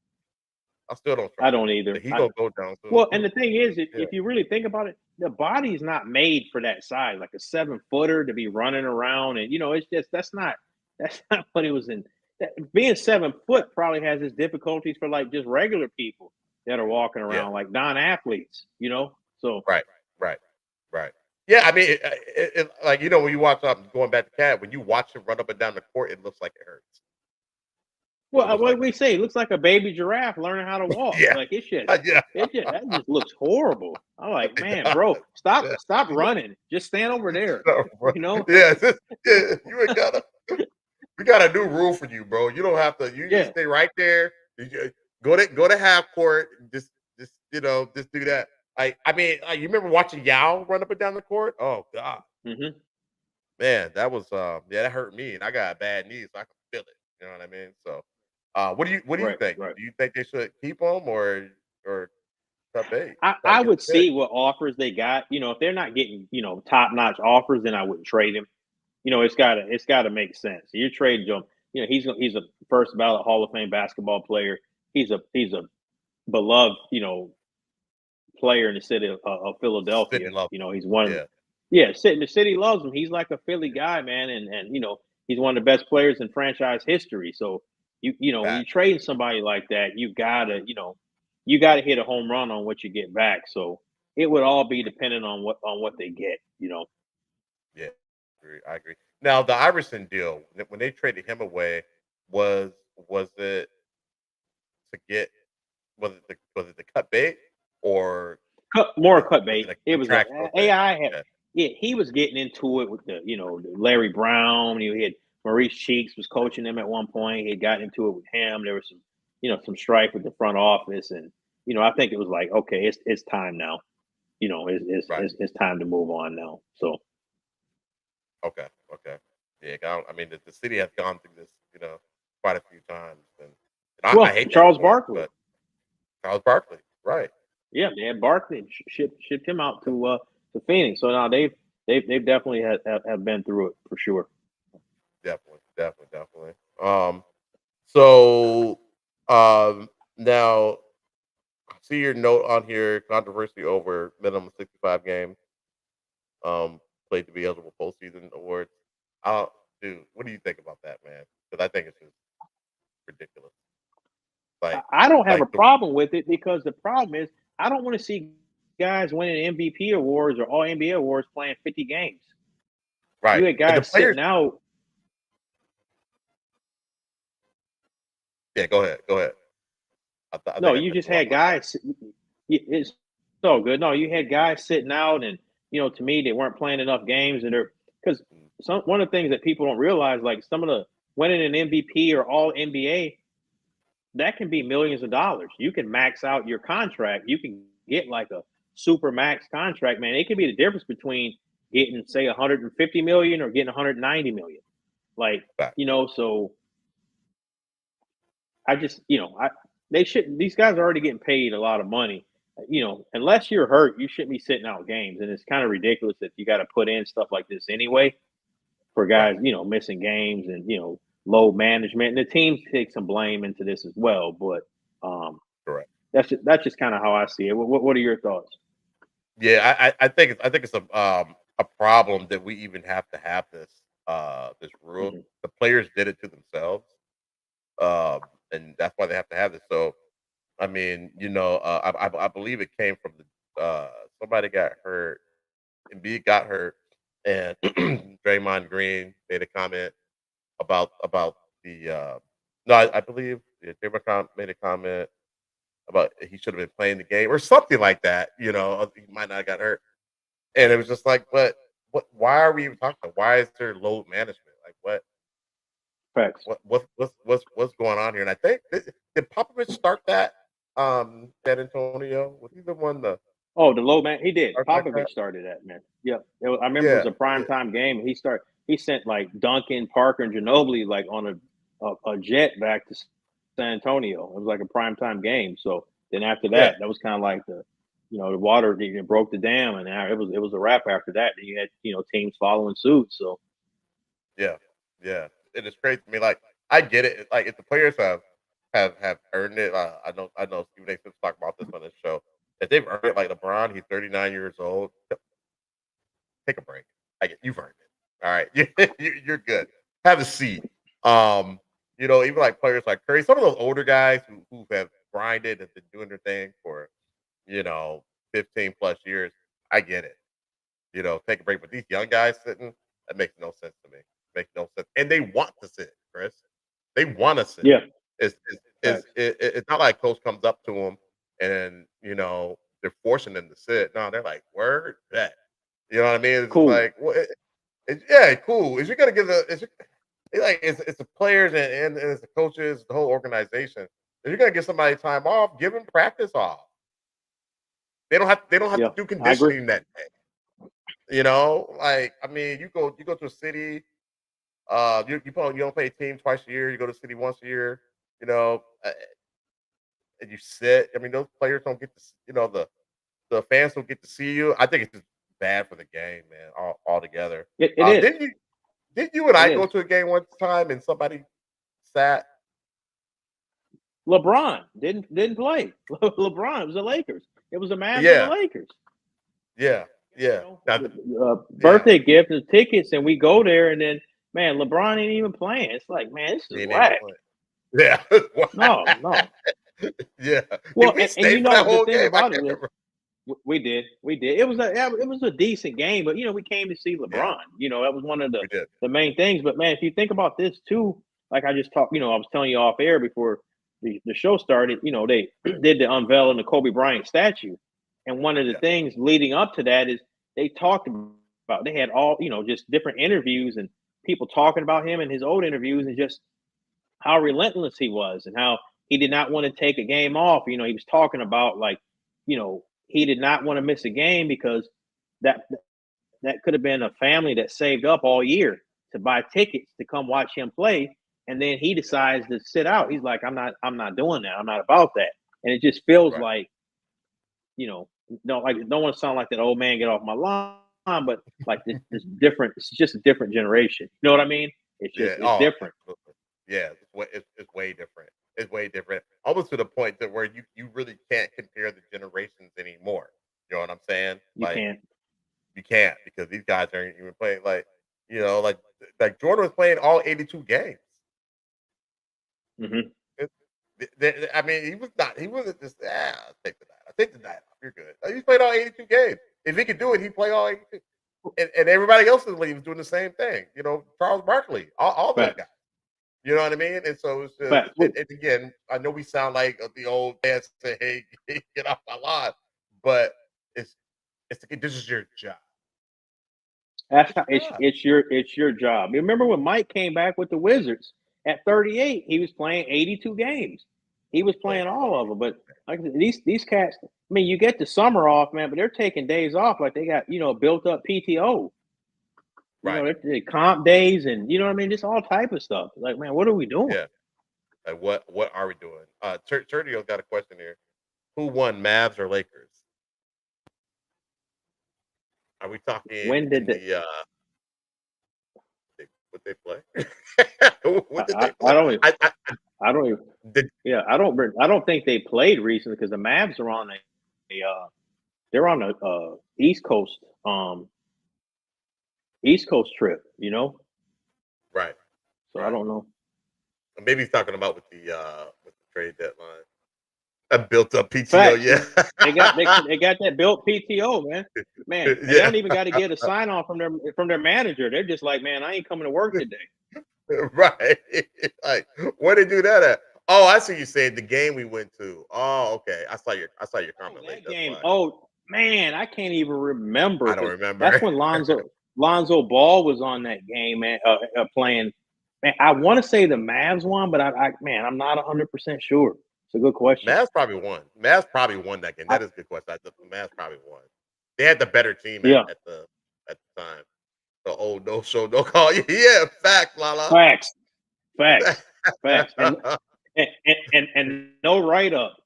I still don't I trust don't it. either. That he gonna go down soon. Well, and the thing is, Yeah, if you really think about it, the body's not made for that size, like a 7 footer to be running around, and it's just that's not what it was in. Being 7 foot probably has its difficulties for like just regular people that are walking yeah, around like non-athletes. So right, right, right. Yeah, I mean, like when you watch going back to Cat, when you watch him run up and down the court, it looks like it hurts. It well, looks what like we say, it looks like a baby giraph learning how to walk. yeah, Like yeah, that just looks horrible. I'm like, it man, does. bro, stop Yeah. running, just stand over there. So, bro, You know? yeah, yeah, you ain't gotta. We got a new rule for you, bro. You don't have to. You just Yeah. stay right there. Go to half court. Just do that. I mean, you remember watching Yao run up and down the court? Oh God, Hmm. man, that was yeah, that hurt me, and I got a bad knee, so I can feel it. You know what I mean? So, what do you Right. think? Right. Do you think they should keep him or cut bait? Try to I get would the pick. see what offers they got. If they're not getting, top notch offers, then I wouldn't trade him. It's gotta make sense. You're trading him. He's a first ballot Hall of Fame basketball player. He's a beloved, player in the city of Sydney Philadelphia. love. He's one of Yeah, the city loves him. He's like a Philly guy, man, and he's one of the best players in franchise history. So when you back. trade somebody like that, you gotta hit a home run on what you get back. So it would all be dependent on what they get. Yeah, I agree. Now the Iverson deal, when they traded him away, was it to get was it the cut bait or More was cut was it bait. a It was a contractual thing? AI had Yeah, yeah, he was getting into it with the Larry Brown. He had Maurice Cheeks was coaching him at one point. He had gotten into it with him. There was some strife with the front office, and I think it was like, okay, it's time now. right. It's time to move on now. So Okay, okay. Yeah, I mean the city has gone through this, quite a few times, and I well, hate that Charles for 'em, Barkley. but Charles Barkley, right? Yeah, they had Barkley shipped him out to Phoenix. So now they've definitely have been through it for sure. Definitely, definitely, definitely. So, now I see your note on here, controversy over minimum 65 games, played to be eligible postseason awards. Uh, Dude, what do you think about that, man? Because I think it's just ridiculous. I Like, I don't have a like the problem with it because the problem is I don't want to see guys winning MVP awards or All NBA awards playing 50 games. You right, had and the guys players. sitting out. Yeah, go ahead, go ahead. I No, think I you cut just you off. had My bad. guys. It's so good. No, you had guys sitting out, and to me, they weren't playing enough games, and they're because Mm, one of the things that people don't realize, like some of the winning an MVP or All NBA, that can be millions of dollars. You can max out your contract. You can get like a super max contract, man. It could be the difference between getting say 150 million or getting 190 million. Like, back. so I just, they should these guys are already getting paid a lot of money. Unless you're hurt, you shouldn't be sitting out games. And it's kind of ridiculous that you got to put in stuff like this anyway for guys, Right. missing games and, low management. And the teams take some blame into this as well. But um, Correct. that's just kind of how I see it. What are your thoughts? Yeah, I think it's a problem that we even have this rule. Hmm. The players did it to themselves, and that's why they have to have this. So, I mean, I believe it came from somebody got hurt, Embiid got hurt, and Draymond Green made a comment about the no, I believe yeah, Draymond made a comment about he should have been playing the game or something like that. You know, he might not have got hurt. And it was just like, but what? Why are we even talking about? Why is there load management? Like what? Facts. What's going on here? And I think did Popovich start that? San Antonio was he the one the Oh, the low man, he did. start like that? Popovich started that, man. Yeah, I remember it was Yeah, a prime yeah, time game. He sent like Duncan, Parker, and Ginobili like on a jet back to San Antonio. It was like a prime time game. So then after yeah, that was kind of like the water broke the dam, and it was a wrap after that. Then you had teams following suit. So yeah, yeah. It is crazy to me. Like I get it. Like if the players have earned it, I know Stephen A. Smith talked about this on his show. If they've earned it, like LeBron, he's 39 years old. Take a break. You've earned it. All right, you're good. Have a seat. Even like players like Curry, some of those older guys who have grinded and been doing their thing for 15 plus years. I get it. Take a break. But these young guys sitting, that makes no sense to me. Makes no sense. And they want to sit, Chris. They want to sit. yeah, It's facts. it's not like coach comes up to them and they're forcing them to sit. No, they're like, word that. You know what I mean? It's just Cool. like, well, yeah, cool. Is you gonna give it's the players and it's the coaches, the whole organization. If you're gonna give somebody time off, give them practice off. They don't have Yeah, to do I agree. conditioning that day. Like I mean, you go to a city, you don't play a team twice a year. You go to the city once a year. You know, uh, and you sit. I mean, those players don't get to. The fans don't get to see you. I think it's just bad for the game, man. Altogether. It is. Did you and It I go is. to a game one time and somebody sat? LeBron didn't play. LeBron, it was the Lakers. It was the Mavs and the Yeah, Lakers. yeah, yeah. Now, yeah, Birthday gift and tickets, and we go there, and then man, LeBron ain't even playing. It's like, man, this he is ain't even whack. playing. Yeah, No, no. yeah. Well, Did we and stay for that the whole thing game? I about it can't is, remember. we did, it was a decent game, but we came to see Yeah, LeBron. That was one of we did. the main things. But man, if you think about this too, like I just talked, I was telling you off air before the show started. They did the unveiling the Kobe Bryant statue, and one of the Yeah, things leading up to that is they talked about they had all just different interviews and people talking about him and his old interviews and just how relentless he was and how he did not want to take a game off. He was talking about like, he did not want to miss a game because that that could have been a family that saved up all year to buy tickets to come watch him play. And then he decides to sit out. He's like, I'm not doing that. I'm not about that. And it just feels right. like, don't want to sound like that old man, get off my lawn, but like this different, it's just a different generation. You know what I mean? Yeah. It's Oh, different. absolutely. Yeah. It's way different. It's way different. Almost to the point that where you really can't compare the generations anymore. You know what I'm saying? You Like can't. you can't because these guys aren't even playing. Like Jordan was playing all 82 games. Hmm. It, I mean, he was not. He wasn't just. I'll take the night. I'll take the night off. You're good. He played all 82 games. If he could do it, he'd play all 82. And everybody else in the league was doing the same thing. Charles Barkley, all those But guys. You know what I mean? And so it's just, but and again, I know we sound like the old man saying, "Hey, get off my lawn," but this is your job. that's It's how your job. it's your job. You remember when Mike came back with the Wizards at 38, he was playing 82 games. He was Playing playing all all of 82. them. But like I said, these cats, I mean, you get the summer off, man, but they're taking days off like they got, built up PTO. Right. They comp days and you know what I mean, just all type of stuff. Like, man, what are we doing? Yeah. Like what are we doing? Sergio's got a question here. Who won, Mavs or Lakers? Are we talking When in did the the what they play? What did they I play? don't even, I don't even Did yeah, I don't think they played recently because the Mavs are on they're on a um East Coast trip, right, So I right. don't know. Maybe he's talking about with the trade deadline. A built up PTO, Facts. yeah. They got that built PTO, man, and they Yeah, don't even got to get a sign off from their manager. They're just like, man, I ain't coming to work today. right. Like, where they do that at? Oh, I see you saying the game we went to. Oh, okay. I saw your Oh, comment late. that That's game. why. Oh man, I can't even remember I don't because that's remember. when Lonzo Ball was on that game, man, playing. Man, I want to say the Mavs won, but man, I'm not 100% sure. It's a good question. Mavs probably won. Mavs probably won that game. I, That is a good question. The Mavs probably won. They had the better team yeah, at the time. So no show, no call. Yeah, fact, Lala. facts, facts, facts, and no write up.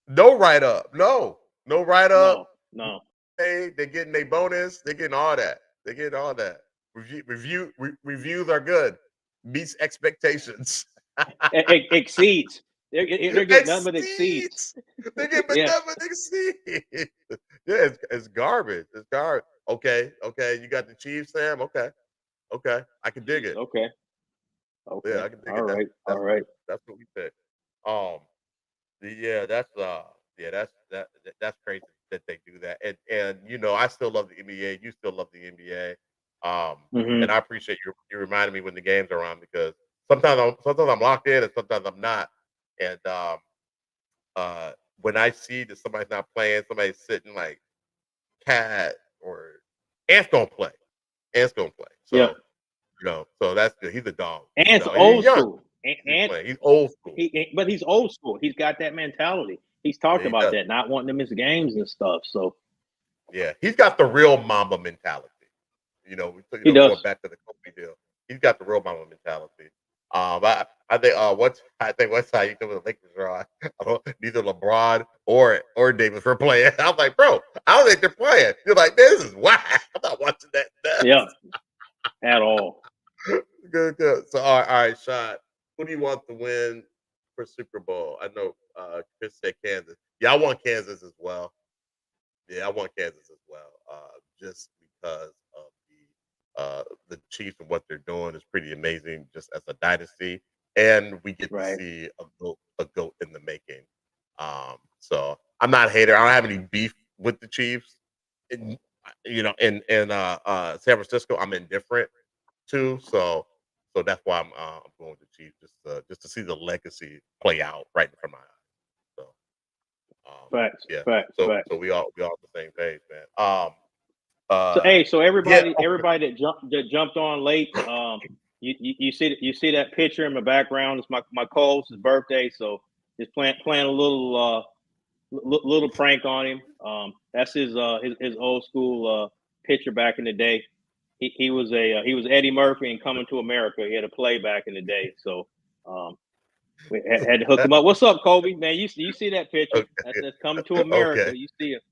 No write up. No write up. No, no. Hey, they're getting their bonus. They're getting all that. They're getting all that. Reviews are good. Meets expectations. Exceeds. They're getting nothing but exceeds. Exceeds. They get but Yeah. nothing exceeds. Yeah, it's garbage. It's garbage. Okay, okay. You got the Chiefs, Sam. Okay, okay. I can dig it. Okay. Yeah, Okay. I can dig All it. right. All right. That's what we picked. Um, yeah, that's crazy that they do that. And I still love the NBA. You still love the NBA. And Hmm. I appreciate you reminding me when the games are on because sometimes I'm locked in and sometimes I'm not. And uh when I see that somebody's not playing, somebody's sitting like Cat or Ant's gonna play. Ant's gonna play. Yeah. So that's good. He's a dog. And He's a it's dog. He's old young. school. He's And playing. He's old school. but he's old school. He's got that mentality. He's talked Yeah, he about does. that, not wanting to miss games and stuff. So Yeah, he's got the real Mamba mentality. he Going does. back to the Kobe deal, he's got the real Mamba mentality. I think one time you come with the Lakers draw, neither LeBron or Davis were playing. I was like, bro, I don't think they're playing. You're like, this is whack. I'm not watching that. Yeah. At all. Good, good. So all right, Sean, who do you want to win for Super Bowl? I know Chris said Kansas. Yeah, I want Kansas as well. Yeah, I want Kansas as well. Just because of the Chiefs and what they're doing is pretty amazing, just as a dynasty, and we get to Right. see a goat in the making. So I'm not a hater. I don't have any beef with the Chiefs. In, in San Francisco, I'm indifferent to. So that's why I'm going with the Chiefs, just to see the legacy play out right in front of my eyes. So. Facts. Yeah. Facts. So Facts. so we all on the same page, man. So Uh, hey, so yeah. everybody that jumped on late, you see that picture in the background. It's my co-host's birthday, so just playing a little prank on him. That's his old school picture back in the day. He was he was Eddie Murphy in Coming to America. He had a play back in the day, so um, we had to hook him up. What's up, Kobe? Man, you see that picture? Okay. That's Coming to America. Okay. You see it?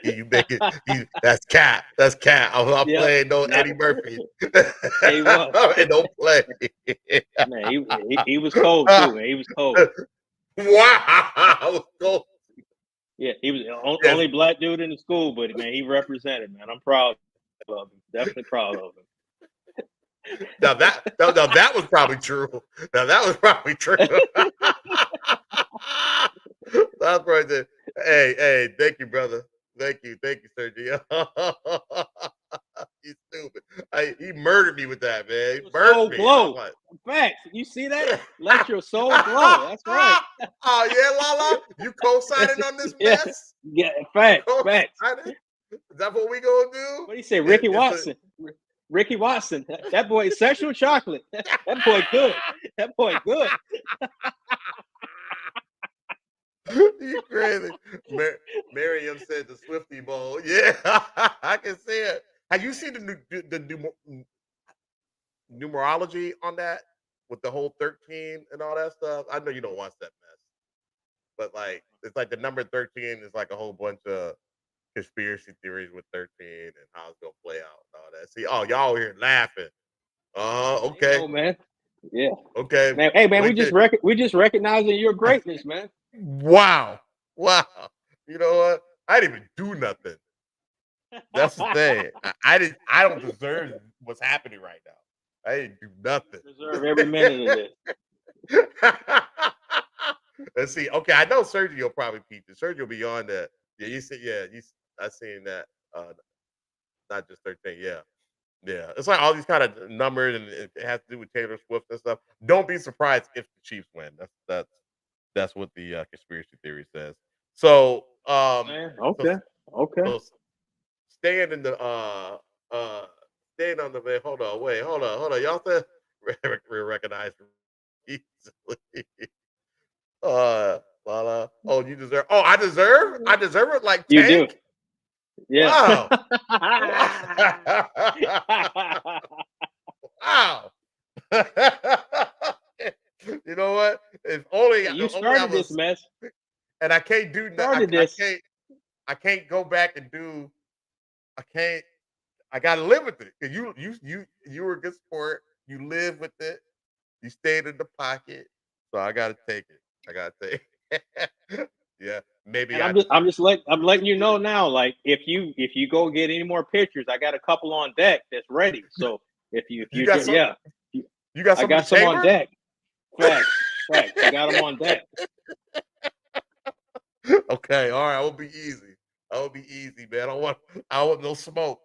You make it. That's cat. That's cat. I'm Yeah, playing no not Eddie Murphy. he was. And don't play. Man, he was cold too, man. He was cold. Wow. Go. Yeah, he was Yes. only black dude in the school, but man, he represented. Man, I'm proud of him. Definitely proud of him. Now that was probably true. Now that was probably true. That's right there. Hey, thank you, brother. Thank you, Sergio. He's stupid. He murdered me with that, man. He Your murdered soul me. I was glow. like, Facts. You see that? Let your soul glow. That's right. oh yeah, Lala, you co-signing on this Yeah, mess? yeah. You Facts. Facts. co-signing? Is that what we gonna do? What do you say, Ricky It's a Watson? Ricky Watson. That boy is sexual chocolate. That boy good. That boy good. you crazy. Miriam said the Swifty Bowl. Yeah, I can see it. Have you seen numerology on that with the whole 13 and all that stuff? I know you don't watch that mess, but like it's like the number 13 is like a whole bunch of conspiracy theories with 13 and how it's gonna play out and all that. See, oh y'all here laughing. You Okay, know, man. Yeah. Okay. Man, hey man, we just we just recognizing your greatness, man. wow, wow. You know what? I didn't even do nothing. That's the thing. I don't deserve what's happening right now. I didn't do nothing. Deserve every minute of this. Let's see. Okay, I know Sergio probably peeped it. Sergio beyond that. Yeah, you see. Yeah, I seen that. Not just 13. Yeah. Yeah, it's like all these kind of numbers, and it has to do with Taylor Swift and stuff. Don't be surprised if the Chiefs win. That's what the conspiracy theory says. So, Man, so okay, okay. so staying in the staying on the man. Hold on. Y'all said we recognize easily. Lala. Oh, you deserve. Oh, I deserve. I deserve it. Like You do, Tank. yeah. Wow. Wow. You know what? If only You I started this was, mess. and I can't do that. Started this. I can't go back and do. I can't. I gotta live with it. 'Cause you were a good sport. You live with it. You stayed in the pocket. So I gotta take it. I gotta take it. Yeah. Maybe And I I'm letting you know now. Like if you go get any more pictures, I got a couple on deck that's ready. So if you you got some yeah, you got I some in the got some on chamber? deck. Facts, facts. I got them on deck. Okay, all right. I will be easy. I will be easy, man. I want no smoke.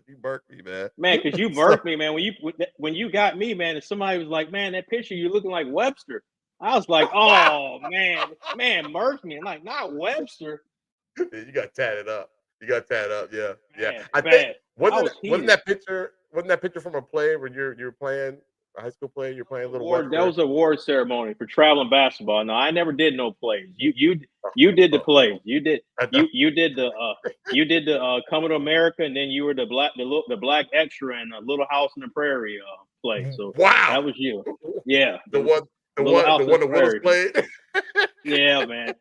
You burnt me, man. Man, because you So birthed me, man. When you got me, man, and somebody was like, "Man, that picture you looking like Webster." I was like, "Oh man, murked me." I'm like, "Not Webster." yeah, you got tatted up. You got tatted up. Yeah, yeah. Man, I think bad. I was heated. wasn't that picture from a play when you're playing a high school play? You're playing Little Award that Webster. was an award ceremony for traveling basketball. No, I never did no plays. You did the Oh, plays. You did I know. you did the coming to America, and then you were the black extra in Little House on the Prairie play. So Wow. that was you. Yeah, The one, Little House the on the one that Willis Prairie. played. Yeah, man.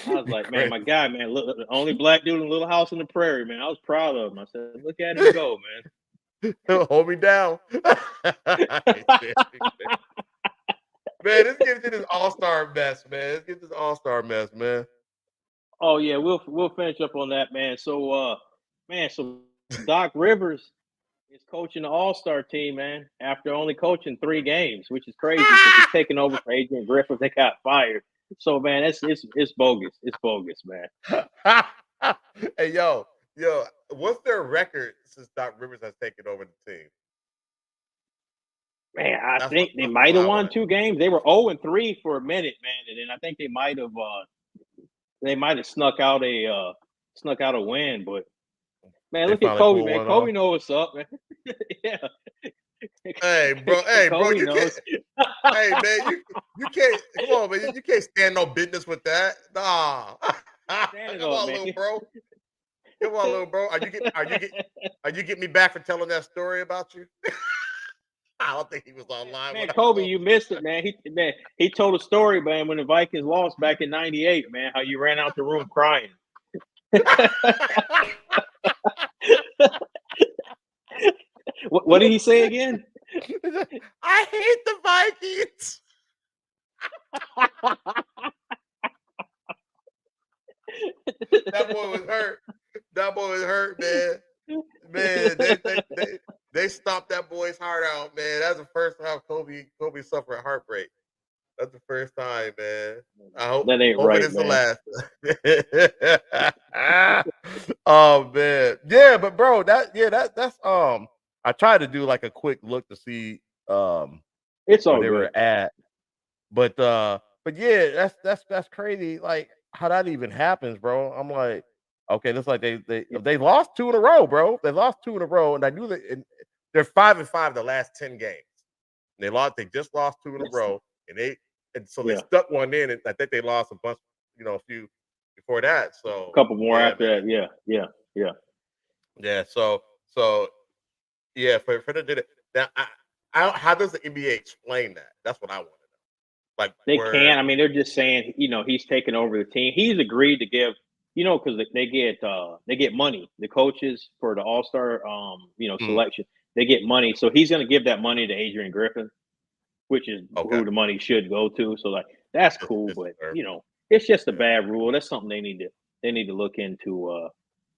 I was You like, man, crazy. my guy, man, look, the only black dude in Little House on the Prairie, man. I was proud of him. I said, look at him go, Hold me down. Man, let's get into this all-star mess, man. Let's get this all-star mess, man. Oh yeah, we'll finish up on that, man. So so Doc Rivers is coaching the All Star team, man. After only coaching 3 games, which is crazy because he's taking over for Adrian Griffin. They got fired. So man, it's bogus. It's bogus, man. Hey, what's their record since Doc Rivers has taken over the team? Man, I think they might what have I won want to 2 games. They were 0-3 for a minute, man, and then I think they might have snuck out a win. But man, They look at finally Kobe, pulled man. one off. Kobe knows what's up, man. Yeah, Hey, bro, Kobe you can't. knows. Hey, man, you can't. Come on, man, you can't stand no business with that. Nah, Stand it come up, on, man. little bro. Come on, little bro. Are you getting me back for telling that story about you? I don't think he was online Man, when I Kobe, told you missed it, man. He told a story, man, when the Vikings lost back in '98, man. How you ran out the room crying. What did he say again? I hate the Vikings. That boy was hurt. That boy was hurt, man. Man, they stomped that boy's heart out, man. That's the first time Kobe suffered heartbreak. That's the first time, man. I That ain't hope it right, is the man. last. Oh man, yeah, but bro, that's I tried to do like a quick look to see It's where all they good. were at, but yeah, that's crazy. Like how that even happens, bro. I'm like, okay, that's like they lost 2 in a row, bro. They lost 2 in a row, and I knew that they're 5-5 the last 10 games. They lost. They just lost 2 in a row, and so they Yeah, stuck one in. And I think they lost a bunch, a few before that. a So couple more yeah, after man. that. Yeah. Yeah. So yeah, for the did it now. How does the NBA explain that? That's what I want to know. Like They where. can. I mean, they're just saying, he's taking over the team. He's agreed to give, because they get money. The coaches for the All Star, Mm, selection, they get money. So he's going to give that money to Adrian Griffin, which is okay. who the money should go to. So like that's cool, It's but deserved. it's just a Yeah. bad rule. That's something they need to look into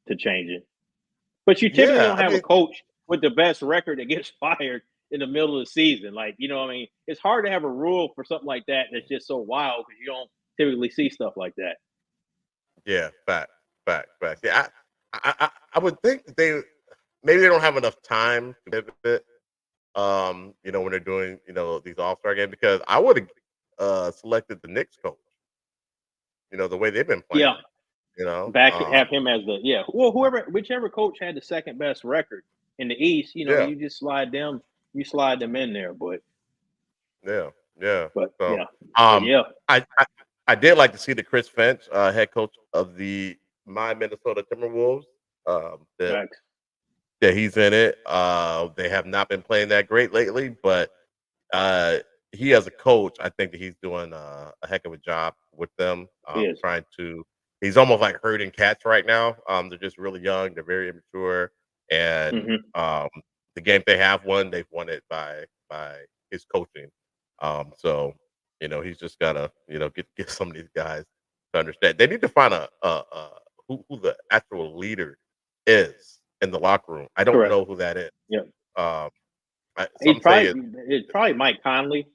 to change it. But you typically Yeah. don't I have a mean, coach with the best record that gets fired in the middle of the season. Like, what I mean? It's hard to have a rule for something like that that's just so wild because you don't typically see stuff like that. yeah. Fact. Yeah. I would think that maybe they don't have enough time to pivot. When they're doing these All-Star games, because I would have selected the Knicks coach. The way they've been playing. Yeah, You know, have him as the Well, whichever coach had the second best record in the East, yeah, you just slide them in there. yeah, yeah. But So, yeah, but um, yeah, I did like to see the Chris Finch, head coach of my Minnesota Timberwolves. That facts. he's in it. They have not been playing that great lately, but uh, he as a coach, I think that he's doing a heck of a job with them. He is. Trying to, he's almost like herding cats right now. They're just really young. They're very immature, and Hmm. the game they have won, they've won it by his coaching. So he's just gotta get some of these guys to understand. They need to find who the actual leader is in the locker room. I don't Correct. know who that is. Yeah. Um, He's some say it's probably Mike Conley.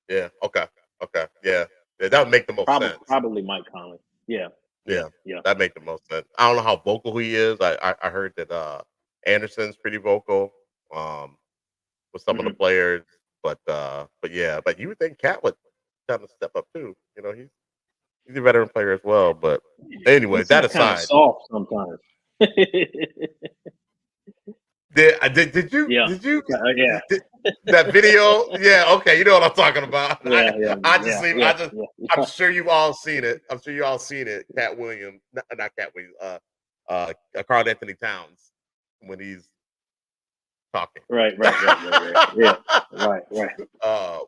yeah. Okay. Okay. Yeah. Yeah. That would make the most sense. Probably Mike Conley. Yeah. Yeah. Yeah. That make the most sense. I don't know how vocal he is. I heard that Anderson's pretty vocal with some of the Hmm. players, but yeah. But you would think Cat would kind of step up too. He's a veteran player as well. But He anyway, that seems kind of aside, soft sometimes. did you Yeah. Yeah. that video? Yeah, okay, you know what I'm talking about. Yeah. Yeah. I'm sure you've all seen it. I'm sure you all seen it. Cat Williams, not Cat Williams, Carl Anthony Towns when he's talking. Right. Yeah. Right. uh,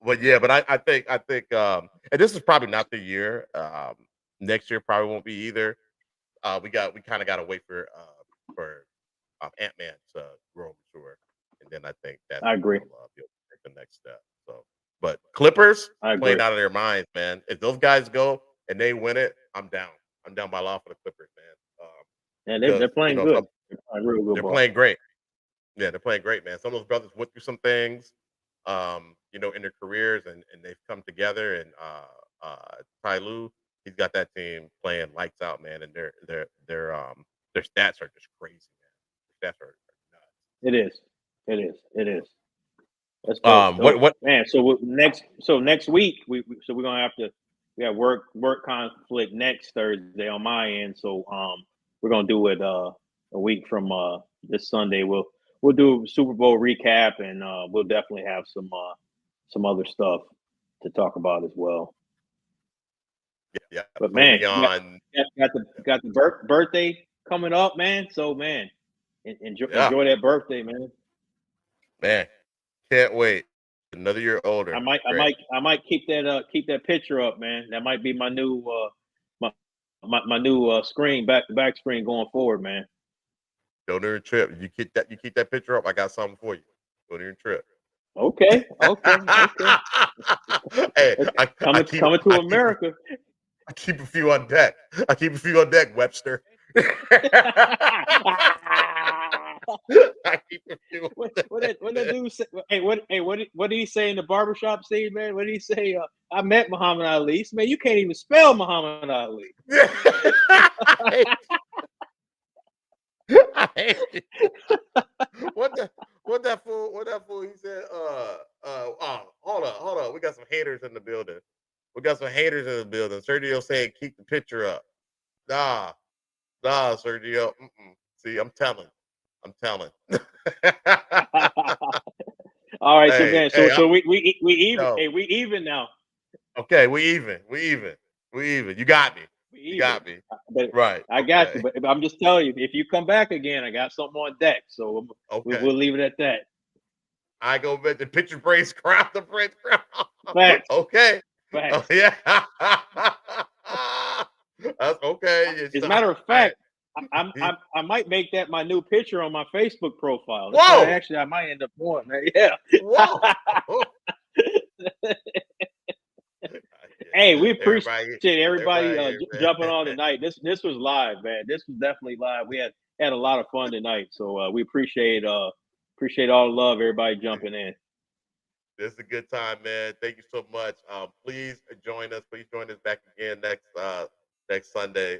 but yeah, but I think, and this is probably not the year. Next year probably won't be either. We kind of got to wait for Ant-Man to grow mature, and then I think that's I when agree. he'll take the next step. So, but Clippers I playing agree. out of their minds, man. If those guys go and they win it, I'm down. I'm down by law for the Clippers, man. Yeah, they're Because playing good. They're playing real good they're ball. playing great. Yeah, they're playing great, man. Some of those brothers went through some things, in their careers, and they've come together. And Ty Lue, he's got that team playing lights out, man. And their stats are just crazy, man. Their stats are nuts. It is. It is. That's dope. What? Man, next week we're gonna have to we have work conflict next Thursday on my end. So we're gonna do it a week from this Sunday. We'll do a Super Bowl recap, and we'll definitely have some other stuff to talk about as well. Yeah, But man, moving on. got the birthday coming up, man. So man, enjoy that birthday, man. Man, can't wait. Another year older. Great. I might keep that picture up, man. That might be my new my new screen back screen going forward, man. Go to your trip. You keep that picture up. I got something for you. Go to your trip. Okay. Hey, Coming to America. I keep a few on deck. Webster. I keep a few. What that dude say? Hey, what did he say in the barbershop scene, man? What did he say? I met Muhammad Ali. Man, you can't even spell Muhammad Ali. I hate it. What that fool? He said, hold up. We got some haters in the building. Sergio saying, keep the picture up. Nah, Sergio. See, I'm telling. All right, so Hey, man, hey, so we even. no. Hey, we even now. Okay, we even. You got me. But Right. I got you. But I'm just telling you, if you come back again, I got something on deck. So Okay. we'll leave it at that. I go with the picture brace crown, the Prince crown. Facts. Okay. Facts. Oh, yeah. That's okay. As a matter of fact, I might make that my new picture on my Facebook profile. That's Whoa! actually, I might end up doing that. Yeah. Whoa! Hey, we appreciate everybody jumping on man. tonight. This was live, man. This was definitely live. We had a lot of fun tonight. So we appreciate all the love, everybody jumping in. This is a good time, man. Thank you so much. Please join us. Please join us back again next Sunday.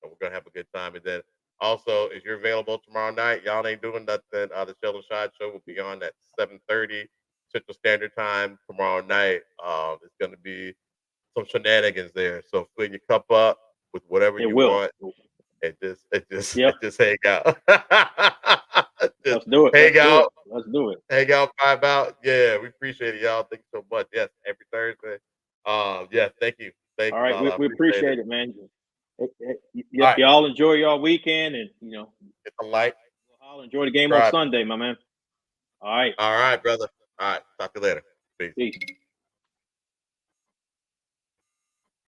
and we're gonna have a good time. And then also, if you're available tomorrow night, y'all ain't doing nothing. The Sheldon Shine Show will be on at 7:30 Central Standard Time tomorrow night. It's gonna be some shenanigans there. So fill your cup up with whatever It you will. want, and Yep. just hang out. Just Let's do it. hang out. Let's do it. Hang out, vibe out. Yeah, we appreciate it, y'all. Thank you so much. Yes, every Thursday. Yeah, thank you. Thank All you, right, Lala. I we appreciate it, man. All right. Y'all enjoy y'all weekend, and Hit the like. I'll enjoy the game on Subscribe. Sunday, my man. All right. All right, brother. All right. Talk to you later. Peace. Peace.